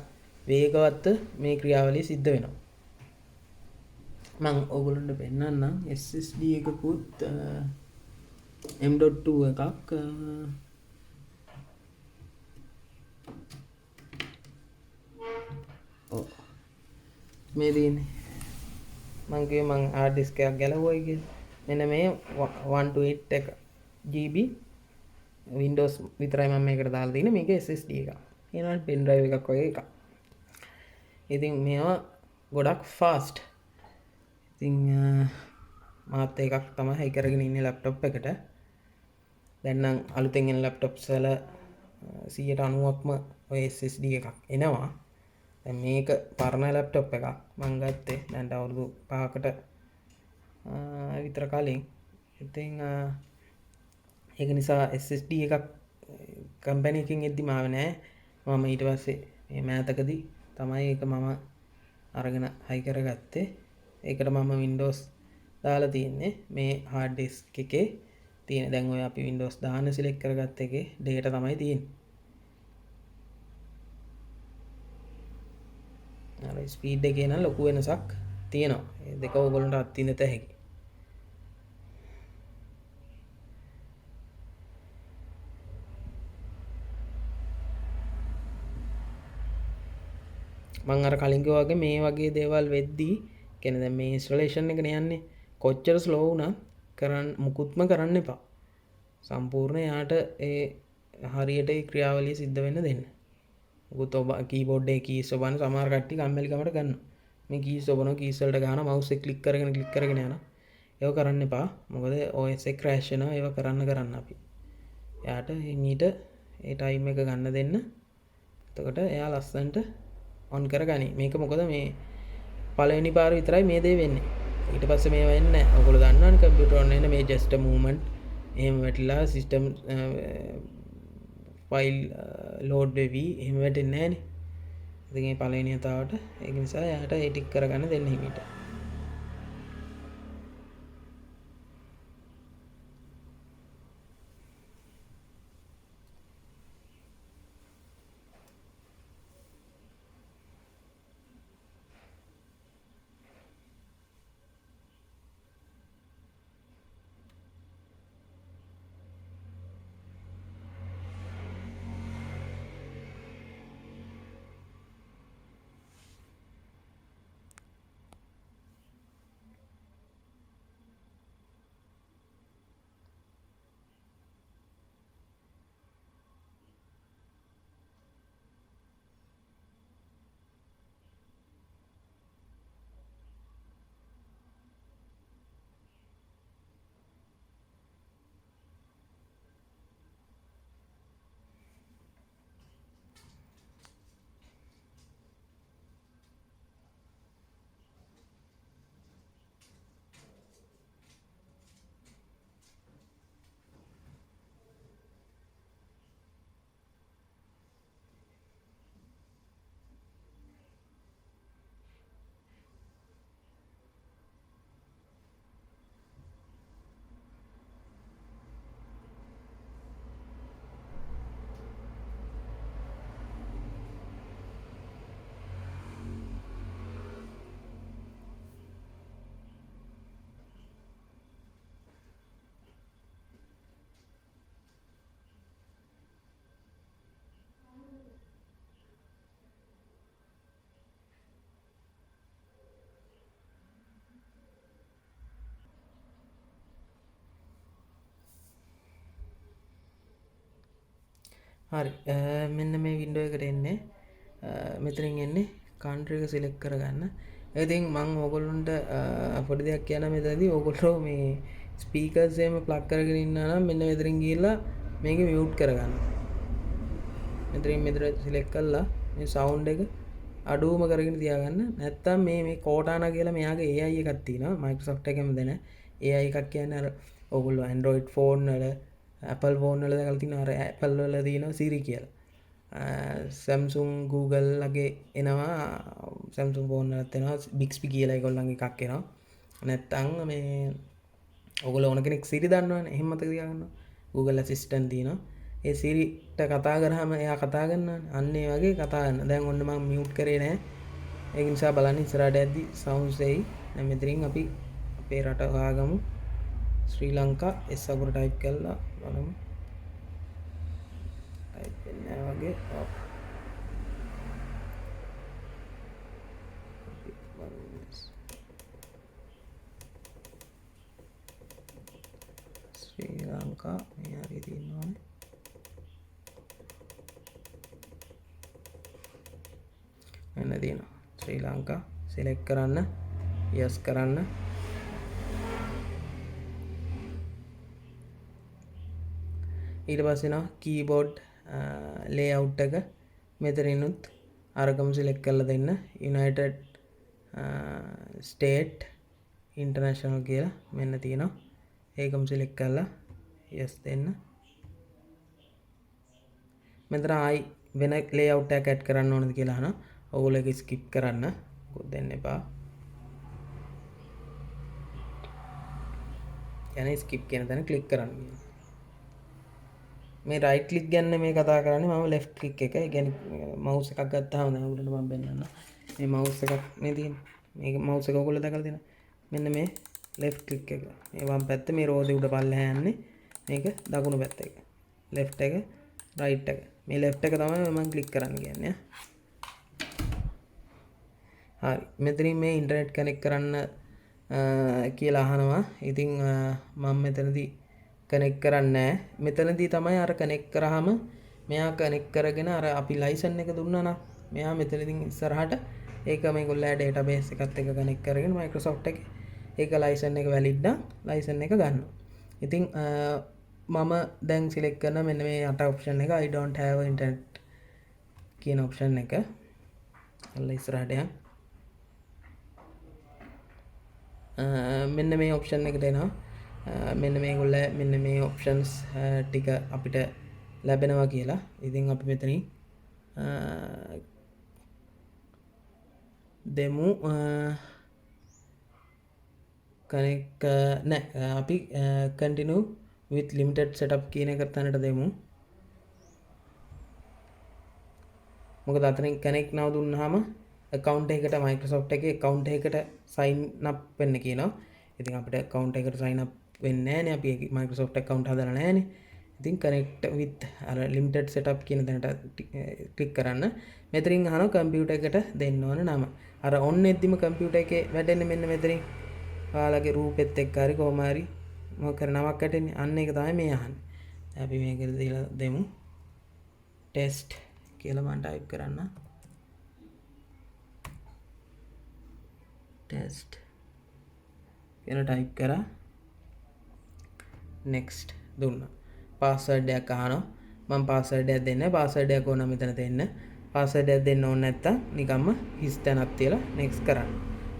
වේගවත් මේ ක්‍රියාවලිය සිද්ධ වෙනවා. මම ඔයගොල්ලන්ට පෙන්නන්නම් SSD එකකුත් M.2 එකක් මේ තියෙන්නේ. මම කිව්වේ මම hard disk එකක් ගැලවුවයි කියලා. මෙන්න මේ 128 GB Windows විතරයි මම මේකට දාලා තියෙන්නේ. මේක SSD එකක්. ඊළඟට pen drive එකක් වගේ එකක්. ඉතින් මේවා ගොඩක් fast. ඉතින් මාත් එකක් තමයි හයි කරගෙන ඉන්නේ laptop එකට. දැන් නම් අලුතෙන් එන laptops වල 90%ක්ම ඔය SSD එකක් එනවා. දැන් මේක පරණ laptop එකක් මම ගත්තේ. දැන් අවුරුදු 5කට විතර කලින්. ඉතින් ඒක නිසා SSD එකක් කම්පැනි එකකින් එද්දිම ආවේ නෑ. මම ඊට පස්සේ මේ මෑතකදී තමයි ඒක මම අරගෙන හයි කරගත්තේ. ඒකට මම Windows දාලා තියෙන්නේ. මේ hard disk එකේ තියෙන දැන් ඔය අපි Windows දාන්න සිලෙක්ට් කරගත්ත එකේ data තමයි තියෙන්නේ. අර ස්පීඩ් එකේ නම් ලොකු වෙනසක් තියෙනවා. ඒ දෙක ඕගොල්ලන්ට අත්විඳිත හැකි. මං අර කලින් කිව්වා වගේ මේ වගේ දේවල් වෙද්දී කියන්නේ දැන් මේ ඉන්ස්ටොලේෂන් එකනේ යන්නේ. කොච්චර ස්ලෝ වුණත් මුකුත්ම කරන්න එපා. සම්පූර්ණ යාට ඒ හරියට ඒ ක්‍රියාවලිය සිද්ධ වෙන්න දෙන්න. මුකුත් ඔබ කීබෝඩ් එකේ කීස් ඔබන සමහර කට්ටිය කම්මැලිකමට ගන්නවා. මේ කීස් ඔබනවා කීස් වලට ගහනවා මවුස් එක ක්ලික් කරගෙන යනවා. ඒක කරන්න එපා. මොකද OS එක ක්‍රෑෂ් වෙනවා. ඒක කරන්න අපි. එයාට මීට ඒ ටයිම් එක ගන්න දෙන්න. එතකොට එයා ලස්සනට ඔන් කරගනි. මේක මොකද මේ පළවෙනි පාර විතරයි මේ දේ වෙන්නේ. ඊට පස්සේ මේ වෙන්නේ නැහැ. ඔයගොල්ලෝ දන්නවනේ කම්පියුටර් ඔන් වෙන මේ ජස්ට් මූව්මන්ට් එහෙම වැටිලා සිස්ටම් ෆයිල් ලෝඩ් වෙවි එහෙම වැටෙන්නේ නැහනේ. ඉතින් මේ පළවෙනි වතාවට ඒක නිසා එයාට ඒ ටික කරගන්න දෙන්න හිමීට. හරි මෙන්න මේ වින්ඩෝ එකට එන්නේ මෙතනින් එන්නේ කන්ට්‍රි එක සිලෙක්ට් කරගන්න. ඉතින් මම ඕගොල්ලන්ට පොඩි දෙයක් කියන්න මෙතනදී ඕගොල්ලෝ මේ ස්පීකර්ස් එහෙම ප්ලග් කරගෙන ඉන්නා නම් මෙන්න මෙතනින් ගිහලා මේක මියුට් කරගන්න. මෙතන සිලෙක්ට් කළා මේ සවුන්ඩ් එක අඩුවම කරගෙන තියාගන්න. නැත්තම් මේ කෝටානා කියලා මෙයාගේ AI එකක් තියෙනවා. Microsoft එකෙම දෙන AI එකක් කියන්නේ අර ඕගොල්ලෝ Android phone වල Apple phone වල දැකලා තියෙනවා අර Apple වල තියෙනවා Siri කියලා. Samsung Google ලගේ එනවා Samsung phone වලත් එනවා Bixby කියලා ඒගොල්ලන්ගේ එකක් එනවා. නැත්තම් මේ ඔයගොල්ලෝ ඕන කෙනෙක් Siri දන්නවනේ. එහෙම මතක තියාගන්න. Google Assistant තියෙනවා. ඒ Siriට කතා කරාම එයා කතා කරනවානේ. අන්න ඒ වගේ කතා කරන. දැන් ඔන්න මම මියුට් කරේ නැහැ. ඒක නිසා බලන්න ඉස්සරහට යද්දි sounds එයි. දැන් මෙතනින් අපි අපේ රට හොයාගමු. ශ්‍රී ලංකා S අකුර ටයිප් කරලා බලමු. ටයිප් වෙන්නේ වගේ. ශ්‍රී ලංකා මේ හරිය තියෙනවානේ. එන්න තියෙනවා. ශ්‍රී ලංකා සිලෙක්ට් කරන්න. yes කරන්න. ඊට පස්සේ නා කීබෝඩ් ලේඅවුට් එක මෙතනිනුත් අරගම සිලෙක්ට් කරලා දෙන්න. United State International කියලා මෙන්න තියෙනවා. ඒකම සිලෙක්ට් කරලා yes දෙන්න. මෙතන ආයි වෙන ලේඅවුට් එකක් ඇඩ් කරන්න ඕනද කියලා අහනවා. ඔයගොල්ලෝ ඒක ස්කිප් කරන්න. මොකද දෙන්න එපා. يعني ස්කිප් කියන තැන ක්ලික් කරන්න. මේ රයිට් ක්ලික් ගන්න මේ කතා කරන්නේ මම ලෙෆ්ට් ක්ලික් එක. ඒ කියන්නේ මවුස් එකක් ගත්තාම දැන් උඩට මම පෙන්නන්න. මේ මවුස් එකක් මේ තියෙන්නේ. මේක මවුස් එක ඔයගොල්ලෝ දැකලා තියෙනවා. මෙන්න මේ left click එක. මේ වම් පැත්ත මේ රෝදේ උඩ පල්ලෙහා යන්නේ. මේක දකුණු පැත්ත එක. left එක right එක. මේ left එක තමයි මම click කරන්න කියන්නේ. හරි. මෙතනින් මේ ඉන්ටර්නෙට් කනෙක්ට් කරන්න කියලා අහනවා. ඉතින් මම මෙතනදී කනෙක්ට් කරන්නේ නැහැ. මෙතනදී තමයි අර කනෙක්ට් කරාම මෙයා කනෙක්ට් කරගෙන අර අපි ලයිසන් එක දුන්නා නම් මෙයා මෙතනදී ඉස්සරහට ඒක මේගොල්ලෝ ඩේටාබේස් එකත් එක්ක කනෙක්ට් කරගෙන Microsoft එකේ ඒක ලයිසන් එක වැලිඩ් නම් ලයිසන් එක ගන්නවා. ඉතින් මම දැන් සිලෙක්ට් කරන මෙන්න මේ යට ඔප්ෂන් එක I don't have internet කියන ඔප්ෂන් එක. අල්ල ඉස්සරහට යන්න. මෙන්න මේ ඔප්ෂන් එකට එනවා. මෙන්න මේගොල්ලෝ මෙන්න මේ ඔප්ෂන්ස් ටික අපිට ලැබෙනවා කියලා. ඉතින් අපි මෙතනින් දෙමු කනෙක්ට් නෑ අපි continue with limited setup කියන එක තැනට දෙමු. මොකද අතනින් connect now දුන්නාම account එකකට Microsoft එකේ account එකකට sign up වෙන්න කියනවා. ඉතින් අපිට account එකකට sign up වෙන්නේ නැහැනේ. අපි Microsoft account හදලා නැහැනේ. ඉතින් connect with අර limited setup කියන තැනට click කරන්න. මෙතනින් අහනවා computer එකට දෙන්න ඕන නම. අර on එද්දිම computer එකේ වැඩෙන්නේ මෙන්න මෙතනින්. ඔයාලගේ රූපෙත් එක්ක හරි කොහොම හරි මොකක් හරි නමක් ඇටෙන්නේ. අන්න ඒක තමයි මේ අහන්නේ. අපි මේකට දීලා දෙමු. test කියලා මම type කරන්න. test කියලා type කරා. next දුන්නා. password එකක් අහනවා. මම password එකක් දෙන්නේ. password එක ඕන මෙතන දෙන්න. password එක දෙන්න ඕනේ නැත්තම් නිකම්ම හිස් තැනක් තියලා next කරන්න.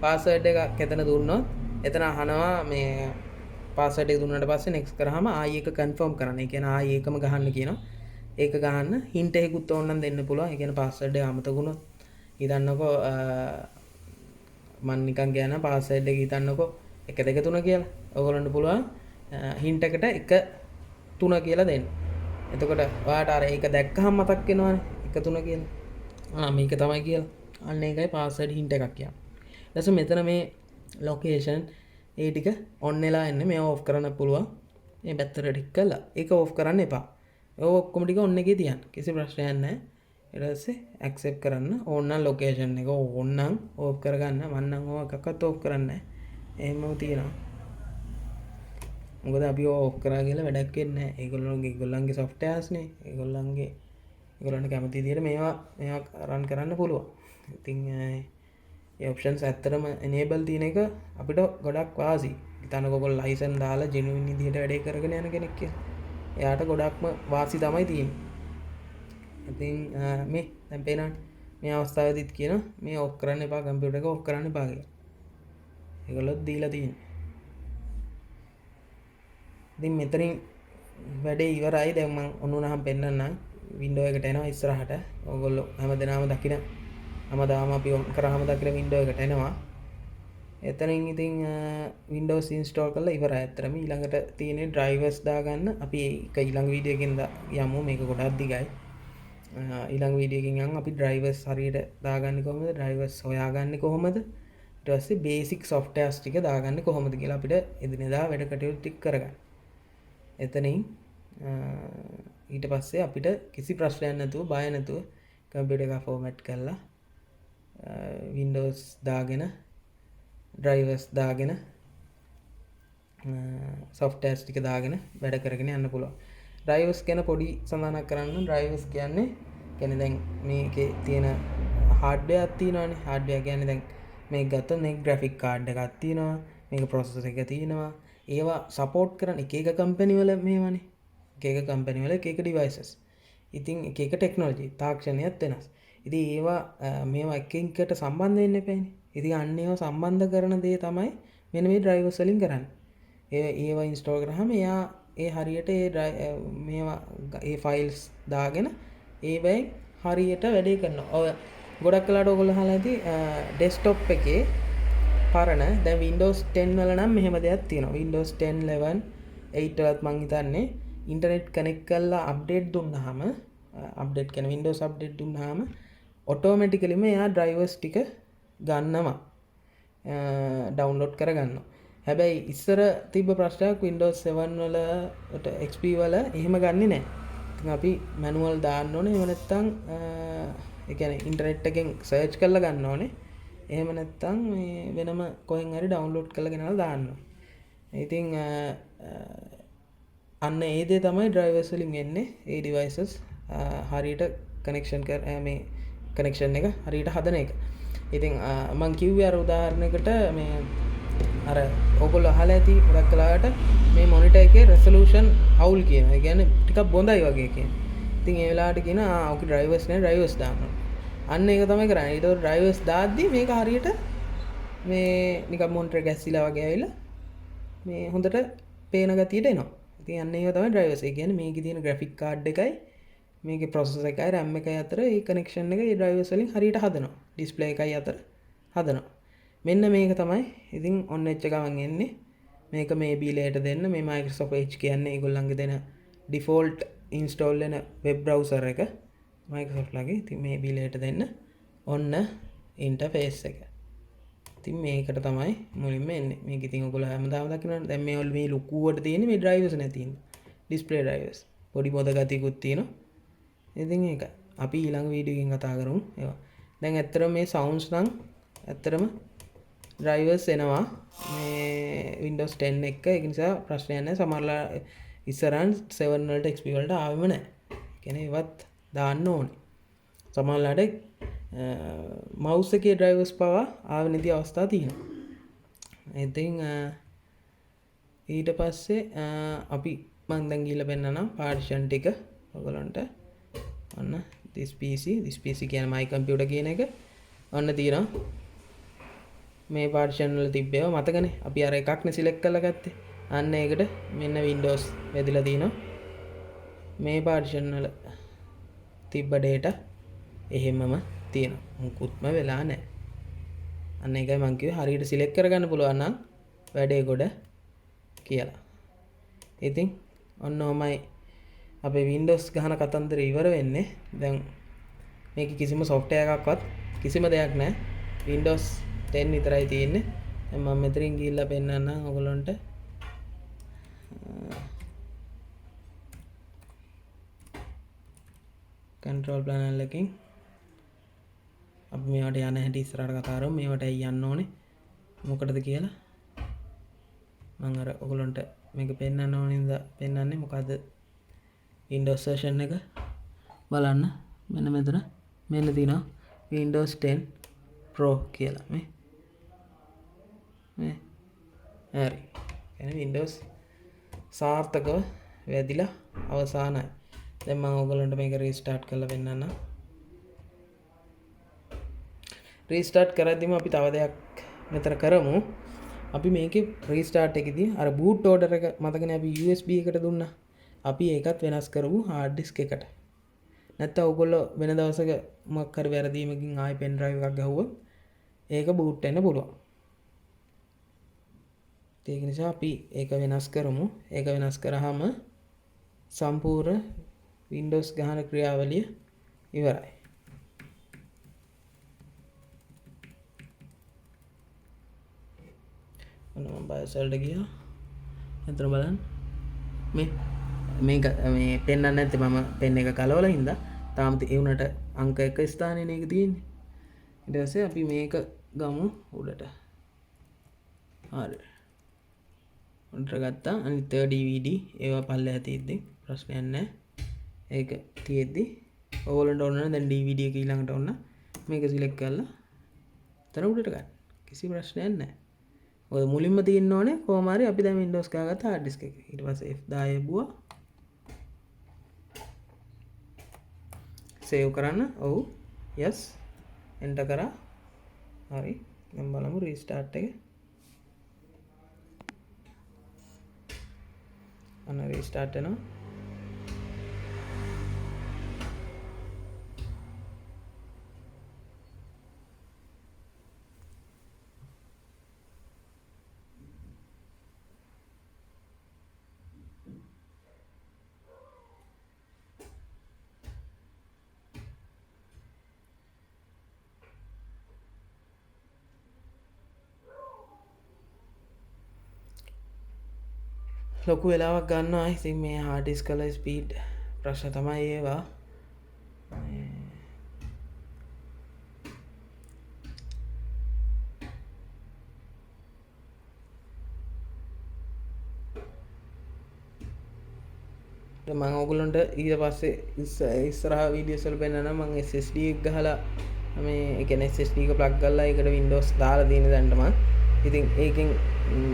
password එකක් එතන දුන්නොත් එතන අහනවා මේ password එක දුන්නාට පස්සේ next කරාම ආයි එක confirm කරන්න. ඒ කියන්නේ ආයි ඒකම ගහන්න කියනවා. ඒක ගහන්න hint එකකුත් ඕන නම් දෙන්න පුළුවන්. ඒ කියන්නේ password එක අමතක වුණොත් හිතන්නකෝ මම නිකන් ගියා නම් password එක හිතන්නකෝ 1 2 3 කියලා. ඔයගොල්ලන්ට පුළුවන් hint එකට 1 3 කියලා දෙන්න. එතකොට ඔයාට අර ඒක දැක්කහම මතක් වෙනවනේ 1 3 කියලා. මේක තමයි කියලා. අන්න ඒකයි password hint එකක් කියන්නේ. ඊට පස්සේ මෙතන මේ location ඒ ටික on වෙලා ඉන්නේ. මේව off කරන්න පුළුවන්. මේ පැත්තට ටික කළා. ඒක off කරන්න එපා. ඔය ඔක්කොම ටික on එකේ තියන්න. කිසි ප්‍රශ්නයක් නැහැ. ඊට පස්සේ accept කරන්න. ඕන නම් location එක ඕන නම් off කරගන්න. මම නම් ඕක එකක්වත් off කරන්නේ නැහැ. එහෙමම තියෙනවා. මොකද අපි off කරා කියලා වැඩක් වෙන්නේ නැහැ. ඒගොල්ලන්ගේ softwares නේ. ඒගොල්ලන්ට කැමති විදිහට මේවා run කරන්න පුළුවන්. ඉතින් ඒ options ඇත්තටම enable තියෙන එක අපිට ගොඩක් වාසි. හිතන්නකෝ ඔයගොල්ලෝ license දාලා genuine විදිහට වැඩේ කරගෙන යන කෙනෙක් කියලා. එයාට ගොඩක්ම වාසි තමයි තියෙන්නේ. ඉතින් මේ දැන් පේනවනේ මේ අවස්ථාවේදීත් කියනවා මේ off කරන්න එපා computer එක off කරන්න එපා කියලා. ඒගොල්ලොත් දීලා තියෙන්නේ. ඉතින් මෙතනින් වැඩේ ඉවරයි. දැන් මම ඔන්නුනහම පෙන්නන්නම්. window එකට එනවා ඉස්සරහට. ඔයගොල්ලෝ හැමදේම දකින හැමදාම අපි on කරාම දකින window එකට එනවා. එතනින් ඉතින් Windows install කරලා ඉවරයි. අතරම ඊළඟට තියෙන්නේ drivers දාගන්න. අපි ඒක ඊළඟ වීඩියෝ එකෙන් යමු. මේක ගොඩක් දිගයි. ඊළඟ වීඩියෝ එකෙන් යන් අපි drivers හරියට දාගන්නේ කොහොමද? drivers හොයාගන්නේ කොහොමද? ඊට පස්සේ basic softwares ටික දාගන්නේ කොහොමද කියලා අපිට එදිනෙදා වැඩ කටයුතු ටික කරගන්න. එතනින් ඊට පස්සේ අපිට කිසි ප්‍රශ්නයක් නැතුව බය නැතුව කම්පියුටර් එක ෆෝමැට් කරලා Windows දාගෙන drivers දාගෙන softwares ටික දාගෙන වැඩ කරගෙන යන්න පුළුවන්. drivers ගැන පොඩි සඳහනක් කරන්න. drivers කියන්නේ දැන් මේකේ තියෙන hardware එකක් තියෙනවානේ. hardware කියන්නේ දැන් මේක ගත්තොත් මේක graphic card එකක් තියෙනවා. මේක processor එක තියෙනවා. ඒවා support කරන එක කම්පැනි වල මේවනේ. එක කම්පැනි වල එක devices. ඉතින් එක technology තාක්ෂණයත් වෙනස්. ඉතින් ඒවා මේවා එකට සම්බන්ධ වෙන්න එපානේ. ඉතින් අන්න ඒවා සම්බන්ධ කරන දේ තමයි මෙන්න මේ drivers වලින් කරන්නේ. ඒවා install කරාම එයා ඒ හරියට මේවා ඒ files දාගෙන ඒවෙන් හරියට වැඩේ කරනවා. ඔය ගොඩක් වෙලාවට ඔයගොල්ලෝ අහලා ඇති desktop එකේ පරණ දැන් Windows 10 වල නම් මෙහෙම දෙයක් තියෙනවා. Windows 10 11 8 වලත් මං හිතන්නේ ඉන්ටර්නෙට් කනෙක්ට් කරලා අප්ඩේට් දුන්නාම අප්ඩේට් කියන Windows අප්ඩේට් දුන්නාම ඔටෝමැටිකලිම එයා drivers ටික ගන්නවා ඩවුන්ලෝඩ් කරගන්න. හැබැයි ඉස්සර තිබ ප්‍රශ්නයක් Windows 7 වලට XP වල එහෙම ගන්නේ නැහැ. ඉතින් අපි මැනුවල් දාන්න ඕනේ. එහෙම නැත්නම් ඒ කියන්නේ ඉන්ටර්නෙට් එකෙන් සර්ච් කරලා ගන්න ඕනේ. එහෙම නැත්නම් මේ වෙනම කොහෙන් හරි ඩවුන්ලෝඩ් කරලා ගෙනල්ලා දාන්න ඕනේ. ඉතින් අන්න ඒ දේ තමයි ඩ්‍රයිවර්ස් වලින් එන්නේ. ඒ ඩිවයිසස් හරියට කනෙක්ෂන් මේ කනෙක්ෂන් එක හරියට හදන එක. ඉතින් මං කිව්වේ අර උදාහරණයකට මේ අර ඔයගොල්ලෝ අහලා ඇති ගොඩක් කලාවට මේ මොනිටර් එකේ රෙසලූෂන් අවුල් කියනවා. ඒ කියන්නේ ටිකක් බොඳයි වගේ කියනවා. ඉතින් ඒ වෙලාවට කියන ඔක ඩ්‍රයිවර්ස් නේ ඩ්‍රයිවර්ස් දාන්න. අන්න ඒක තමයි කරන්නේ. ඊට පස්සේ ඩ්‍රයිවර්ස් දාද්දි මේක හරියට මේ නිකන් මොනිටර් ගැස්සිලා වගේ ඇවිල්ලා මේ හොඳට පේන ගතියට එනවා. ඉතින් අන්න ඒක තමයි ඩ්‍රයිවර්ස්. ඒ කියන්නේ මේකේ තියෙන ග්‍රැෆික් කාඩ් එකයි මේකේ ප්‍රොසෙසර් එකයි RAM එකයි අතර ඒ කනෙක්ෂන් එක ඒ ඩ්‍රයිවර්ස් වලින් හරියට හදනවා. ඩිස්ප්ලේ එකයි අතර හදනවා. මෙන්න මේක තමයි ඉතින් ඔන්න එච්ච ගමන් එන්නේ. මේක මේ බීලයට දෙන්න මේ Microsoft Edge කියන්නේ ඒගොල්ලන්ගේ දෙන ඩිෆෝල්ට් ඉන්ස්ටෝල් වෙන වෙබ් බ්‍රවුසර් එක Microsoft ලගේ. ඉතින් මේ බීලයට දෙන්න ඔන්න ඉන්ටර්ෆේස් එක. ඉතින් මේකට තමයි මුලින්ම එන්නේ. මේක ඉතින් ඔයගොල්ලෝ හැමදාම දකින්නවනේ. දැන් මේවල මේ ලොකුවට තියෙන්නේ මේ ඩ්‍රයිවර්ස් නැති ඉන්න. Display drivers. පොඩි පොද ගතියකුත් තියෙනවා. ඉතින් ඒක අපි ඊළඟ වීඩියෝ එකකින් කතා කරමු ඒවා. දැන් ඇත්තටම මේ සවුන්ඩ්ස් නම් ඇත්තටම ඩ්‍රයිවර්ස් එනවා මේ Windows 10 එක. ඒක නිසා ප්‍රශ්නයක් නැහැ. සමහරලා ඉස්සරහන් 7 වලට XP වලට ආවෙම නැහැ. කියන්නේ ඒවත් දාන්න ඕනේ. සමහරලාට මවුස් එකේ ඩ්‍රයිවර්ස් පවා ආවෙ නැති අවස්ථා තියෙනවා. ඉතින් ඊට පස්සේ අපි මම දැන් ගිහලා පෙන්නනම් පාර්ටිෂන් ටික ඔයගලන්ට. ඔන්න this PC කියන්නේ my computer කියන එක ඔන්න තියෙනවා. මේ පාර්ටිෂන් වල තිබ්බේව මතකනේ. අපි අර එකක්නේ සිලෙක්ට් කරලා ගත්තේ. අන්න ඒකට මෙන්න Windows වැදිලා තියෙනවා. මේ පාර්ටිෂන් වල තිබ්බ data එහෙමම තියෙනවා. මුකුත්ම වෙලා නැහැ. අන්න ඒකයි මම කිව්වේ හරියට සිලෙක්ට් කරගන්න පුළුවන් නම් වැඩේ ගොඩ කියලා. ඉතින් ඔන්න ඔමයි අපේ Windows ගහන කතන්දර ඉවර වෙන්නේ. දැන් මේක කිසිම software එකක්වත් කිසිම දෙයක් නැහැ. Windows 10 විතරයි තියෙන්නේ. දැන් මම මෙතනින් ගිහිල්ලා පෙන්නන්නම් ඔයගොල්ලන්ට. control panel එකකින් අපි මේවට යන හැටි ඉස්සරහට කතා කරමු. මේවට යන්න ඕනේ මොකටද කියලා. මම අර ඔයගොල්ලන්ට මේක පෙන්නන්න ඕනින්ද පෙන්නන්නේ මොකද්ද Windows version එක බලන්න. මෙන්න මෙතන මෙන්න තියෙනවා Windows 10 Pro කියලා මේ හරි. يعني Windows සාර්ථකව වැදිලා අවසానයි. දැන් මම ඔයගොල්ලන්ට මේක රීස්ටාර්ට් කරලා පෙන්නන්නම්. රීස්ටාර්ට් කරද්දිම අපි තව දෙයක් මෙතන කරමු. අපි මේකේ රීස්ටාර්ට් එකේදී අර බූට් ඕඩර් එක මතකනේ අපි USB එකට දුන්නා. අපි ඒකත් වෙනස් කරමු hard disk එකට. නැත්නම් ඔයගොල්ලෝ වෙන දවසක මොකක් හරි වැරදීමකින් ආයෙ pen drive එකක් ගහුවොත් ඒක බූට් වෙන්න පුළුවන්. ඒක නිසා අපි ඒක වෙනස් කරමු. ඒක වෙනස් කරාම සම්පූර්ණ Windows ගහන ක්‍රියාවලිය ඉවරයි. මම BIOS වලට ගියා. එතන බලන්න. මේක මේ පෙන්නන්න නැත්තේ මම පෙන් එක කලවලා හින්දා තාම ඒ උනට අංක 1 ස්ථානයේ නේක තියෙන්නේ. ඊට පස්සේ අපි මේක ගමු උඩට. හරි. උඩට ගත්තා. අනිත් DVD ඒවා පල්ලෙහා තියෙද්දි ප්‍රශ්නයක් නැහැ. ඒක තියෙද්දි ඕගොල්ලන්ට ඕන නම් දැන් DVD එක ඊළඟට ඕන මේක සිලෙක්ට් කරලා එතන උඩට ගන්න. කිසි ප්‍රශ්නයක් නැහැ. ඔය මුලින්ම තියෙන්න ඕනේ කොහොම හරි අපි දැන් Windows ගාගත්ත hard disk එක. ඊට පස්සේ F10 එබුවා. save කරන්න. ඔව්. yes. enter කරා. හරි. දැන් බලමු restart එක. අන්න restart වෙනවා. ලොකු වෙලාවක් ගන්නවා. ඉතින් මේ hard disk වල ස්පීඩ් ප්‍රශ්න තමයි ඒවා. මම ඔයගොල්ලන්ට ඊට පස්සේ ඉස්සරහ වීඩියෝස් වල පෙන්නනවා මම SSD එක ගහලා මේ ඒ කියන්නේ SSD එක ප්ලග් කරලා ඒකට Windows දාලා තියෙන දැන්ට මම. ඉතින් ඒකෙන්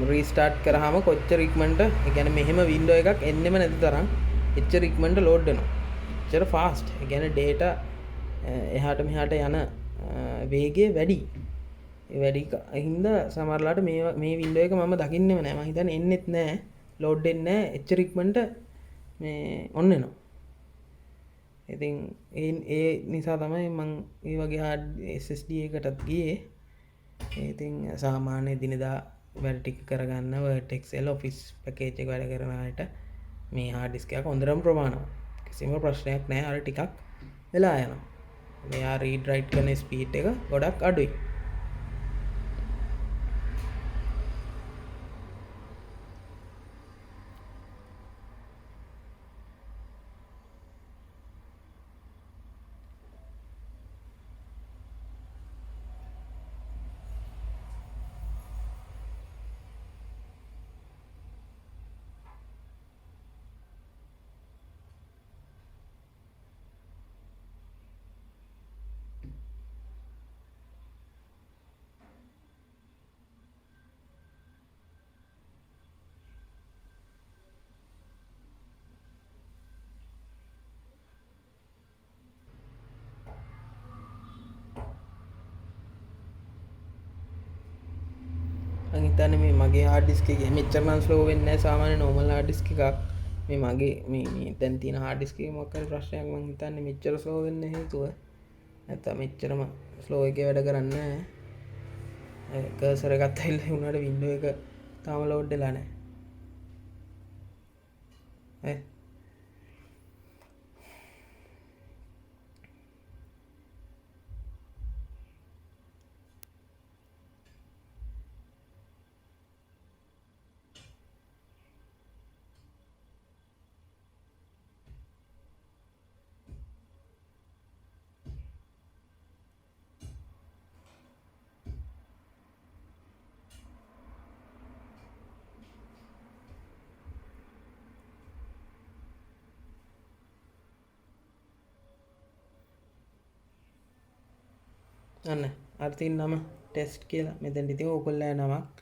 රීස්ටාර්ට් කරාම කොච්චර ඉක්මනට ඒ කියන්නේ මෙහෙම වින්ඩෝ එකක් එන්නෙම නැති තරම් එච්චර ඉක්මනට ලෝඩ් වෙනවා. එච්චර ෆාස්ට්. ඒ කියන්නේ data එහාට මෙහාට යන වේගය වැඩි. ඒ වැඩි හින්දා සමහරලාට මේ වින්ඩෝ එක මම දකින්නෙම නෑ. මම හිතන්නේ එන්නෙත් නෑ. ලෝඩ් වෙන්නේ නෑ. එච්චර ඉක්මනට මේ ඔන්න එනවා. ඉතින් ඒ නිසා තමයි මං ඒ වගේ hard SSD එකටත් ගියේ. ඉතින් සාමාන්‍ය දිනදා වැඩ ටික කරගන්න Word Excel Office package එක වැඩ කරන අයට මේ hard disk එක හොඳටම ප්‍රමාණවත්. කිසිම ප්‍රශ්නයක් නැහැ. අර ටිකක් වෙලා යනවා. මෙයා read write කරන ස්පීඩ් එක ගොඩක් අඩුයි. හිතන්නේ මේ මගේ hard disk එකේ මෙච්චර නම් slow වෙන්නේ නැහැ. සාමාන්‍ය normal hard disk එකක්. මේ මගේ මේ දැන් තියෙන hard disk එකේ මොකක් හරි ප්‍රශ්නයක් මම හිතන්නේ මෙච්චර slow වෙන්නේ හේතුව. නැත්නම් මෙච්චරම slow එකේ වැඩ කරන්නේ නැහැ. cursor එකත් ඇවිල්ලා වුණාට window එක තාම load වෙලා නැහැ. අන්න අර තියෙන නම ටෙස්ට් කියලා මෙතෙන් ඉතින් ඕගොල්ලෝ නමක්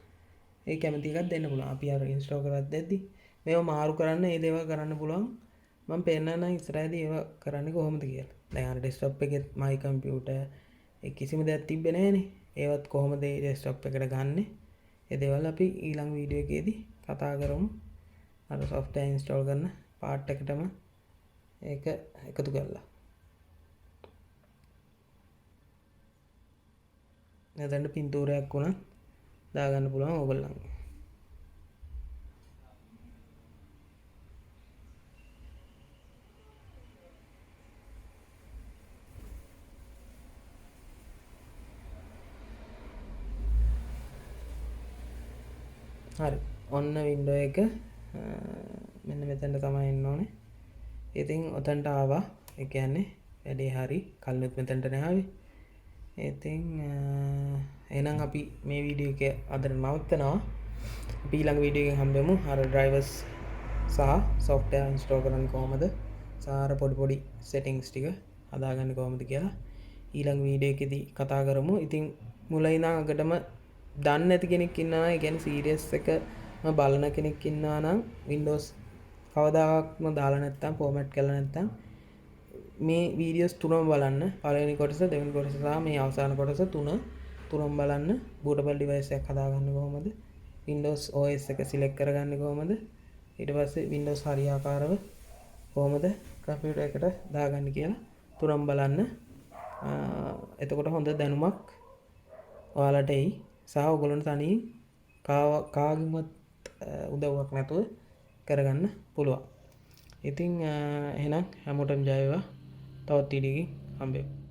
ඒ කැමති එකක් දෙන්න පුළුවන්. අපි අර ඉන්ස්ටෝල් කරද්දී මේව මාරු කරන්න මේ දේවල් කරන්න පුළුවන්. මම පෙන්නන්න ඉස්සරහදී ඒව කරන්නේ කොහොමද කියලා. දැන් අර ඩෙස්ක්ටොප් එකෙත් my computer ඒ කිසිම දෙයක් තිබ්බේ නැහනේ. ඒවත් කොහොමද මේ ඩෙස්ක්ටොප් එකට ගන්නෙ? ඒ දේවල් අපි ඊළඟ වීඩියෝ එකේදී කතා කරමු. අර software install කරන part එකටම ඒක එකතු කරලා. එතනට පින්තූරයක් වුණත් දාගන්න පුළුවන් ඕගොල්ලන්ගේ. හරි. ඔන්න වින්ඩෝ එක මෙන්න මෙතනට තමයි එන්න ඕනේ. ඉතින් ඔතනට ආවා. ඒ කියන්නේ වැඩේ හරි. කලිනුත් මෙතනට නෑවේ. ඉතින් එහෙනම් අපි මේ වීඩියෝ එක අදට නවත්තනවා. අපි ඊළඟ වීඩියෝ එකෙන් හම්බෙමු. අර drivers සහ software install කරන්න කොහොමද? සහ අර පොඩි settings ටික හදාගන්න කොහොමද කියලා ඊළඟ වීඩියෝ එකේදී කතා කරමු. ඉතින් මුලින් ඉඳන් අගටම දන්නේ නැති කෙනෙක් ඉන්නවා. ඒ කියන්නේ සීරියස් එකම බලන කෙනෙක් ඉන්නවා නම් Windows කවදාකවත්ම දාලා නැත්නම් ෆෝමැට් කරලා නැත්නම් මේ වීඩියෝස් තුනම බලන්න. පළවෙනි කොටස, දෙවෙනි කොටස සහ මේ අවසාන කොටස තුනම බලන්න. bootable device එකක් හදාගන්න කොහොමද? Windows OS එක select කරගන්නේ කොහොමද? ඊට පස්සේ Windows හරියාකාරව කොහොමද කම්පියුටර් එකට දාගන්නේ කියලා තුනම බලන්න. එතකොට හොඳ දැනුමක් ඔයාලට එයි. සහ ඔයගොල්ලන්ට තනියෙන් කාගෙන්වත් උදව්වක් නැතුව කරගන්න පුළුවන්. ඉතින් එහෙනම් හැමෝටම ජය වේවා. තවත් වීඩියෝ එකකින් හම්බෙමු.